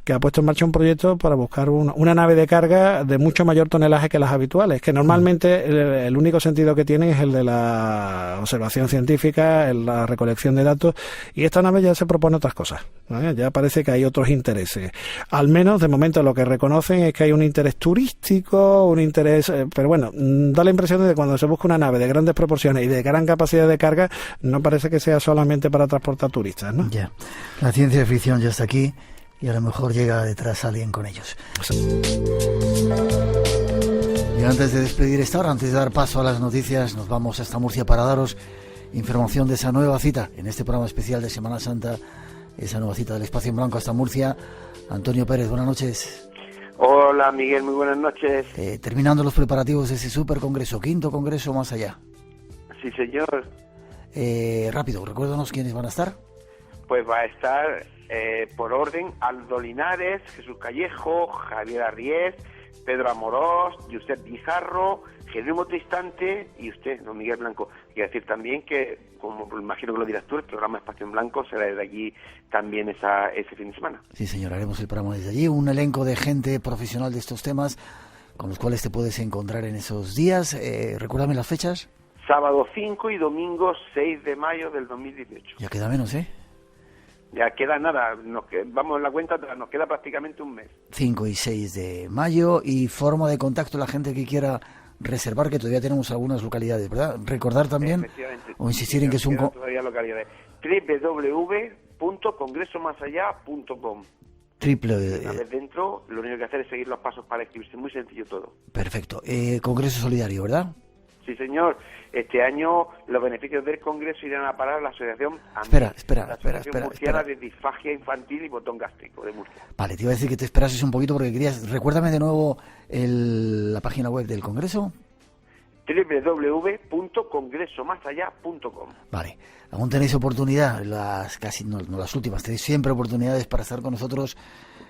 Speaker 4: que ha puesto en marcha un proyecto para buscar una nave de carga de mucho mayor tonelaje que las habituales, que normalmente el único sentido que tienen es el de la observación científica, la recolección de datos, y esta nave ya se propone otras cosas, ¿vale? Ya parece que hay otros intereses. Al menos, de momento, lo que reconocen es que hay un interés turístico, un interés... pero bueno, da la impresión de que cuando se busca una nave de grandes proporciones y de gran capacidad de carga, no parece que sea solamente para transportar turistas, ¿no?
Speaker 1: Ya, la ciencia ficción ya está aquí, y a lo mejor llega detrás alguien con ellos. Y antes de despedir esta hora, antes de dar paso a las noticias, nos vamos hasta Murcia para daros información de esa nueva cita en este programa especial de Semana Santa, esa nueva cita del Espacio en Blanco hasta Murcia. Antonio Pérez, buenas noches.
Speaker 14: Hola Miguel, muy buenas noches.
Speaker 1: Terminando los preparativos de ese supercongreso, 5º congreso más allá.
Speaker 14: Sí, señor.
Speaker 1: Rápido, recuérdanos quiénes van a estar.
Speaker 14: Pues va a estar... por orden, Aldo Linares, Jesús Callejo, Javier Arriés, Pedro Amorós, Josep Guijarro, Jerónimo Tristante y usted, don Miguel Blanco. Quiero decir también que, como imagino que lo dirás tú, el programa Espacio en Blanco será desde allí también ese fin de semana.
Speaker 1: Sí, señor, haremos el programa desde allí, un elenco de gente profesional de estos temas con los cuales te puedes encontrar en esos días. Recuérdame las fechas.
Speaker 14: Sábado 5 y domingo 6 de mayo del 2018.
Speaker 1: Ya queda menos, ¿eh?
Speaker 14: Ya queda nada, vamos en la cuenta, nos queda prácticamente un mes.
Speaker 1: 5 y 6 de mayo, y forma de contacto la gente que quiera reservar, que todavía tenemos algunas localidades, ¿verdad? Recordar también, o insistir en que es un...
Speaker 14: todavía localidades. www.congresomasallá.com. Una vez dentro, lo único que hacer es seguir los pasos para inscribirse, muy sencillo todo.
Speaker 1: Perfecto. Congreso Solidario, ¿verdad?
Speaker 14: Sí, señor. Este año los beneficios del Congreso irán a parar a la Asociación Murciana de Disfagia Infantil y Botón Gástrico de Murcia.
Speaker 1: Vale, te iba a decir que te esperases un poquito porque querías... Recuérdame de nuevo la página web del Congreso.
Speaker 14: www.congresomasallá.com.
Speaker 1: Vale, aún tenéis oportunidad, no las últimas, tenéis siempre oportunidades para estar con nosotros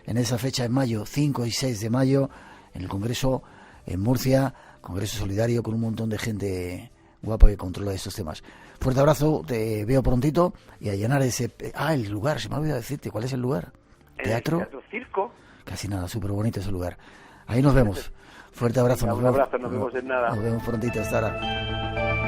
Speaker 1: en esa fecha en mayo, 5 y 6 de mayo, en el Congreso en Murcia, Congreso Solidario, con un montón de gente guapa que controla estos temas. Fuerte abrazo, te veo prontito, y a llenar ese... el lugar, se me ha olvidado decirte, ¿cuál es el lugar? ¿Teatro?
Speaker 14: Teatro Circo.
Speaker 1: Casi nada, súper bonito ese lugar. Ahí nos vemos. Fuerte abrazo.
Speaker 14: Un abrazo, nos vemos en nada.
Speaker 1: Nos vemos prontito, hasta ahora.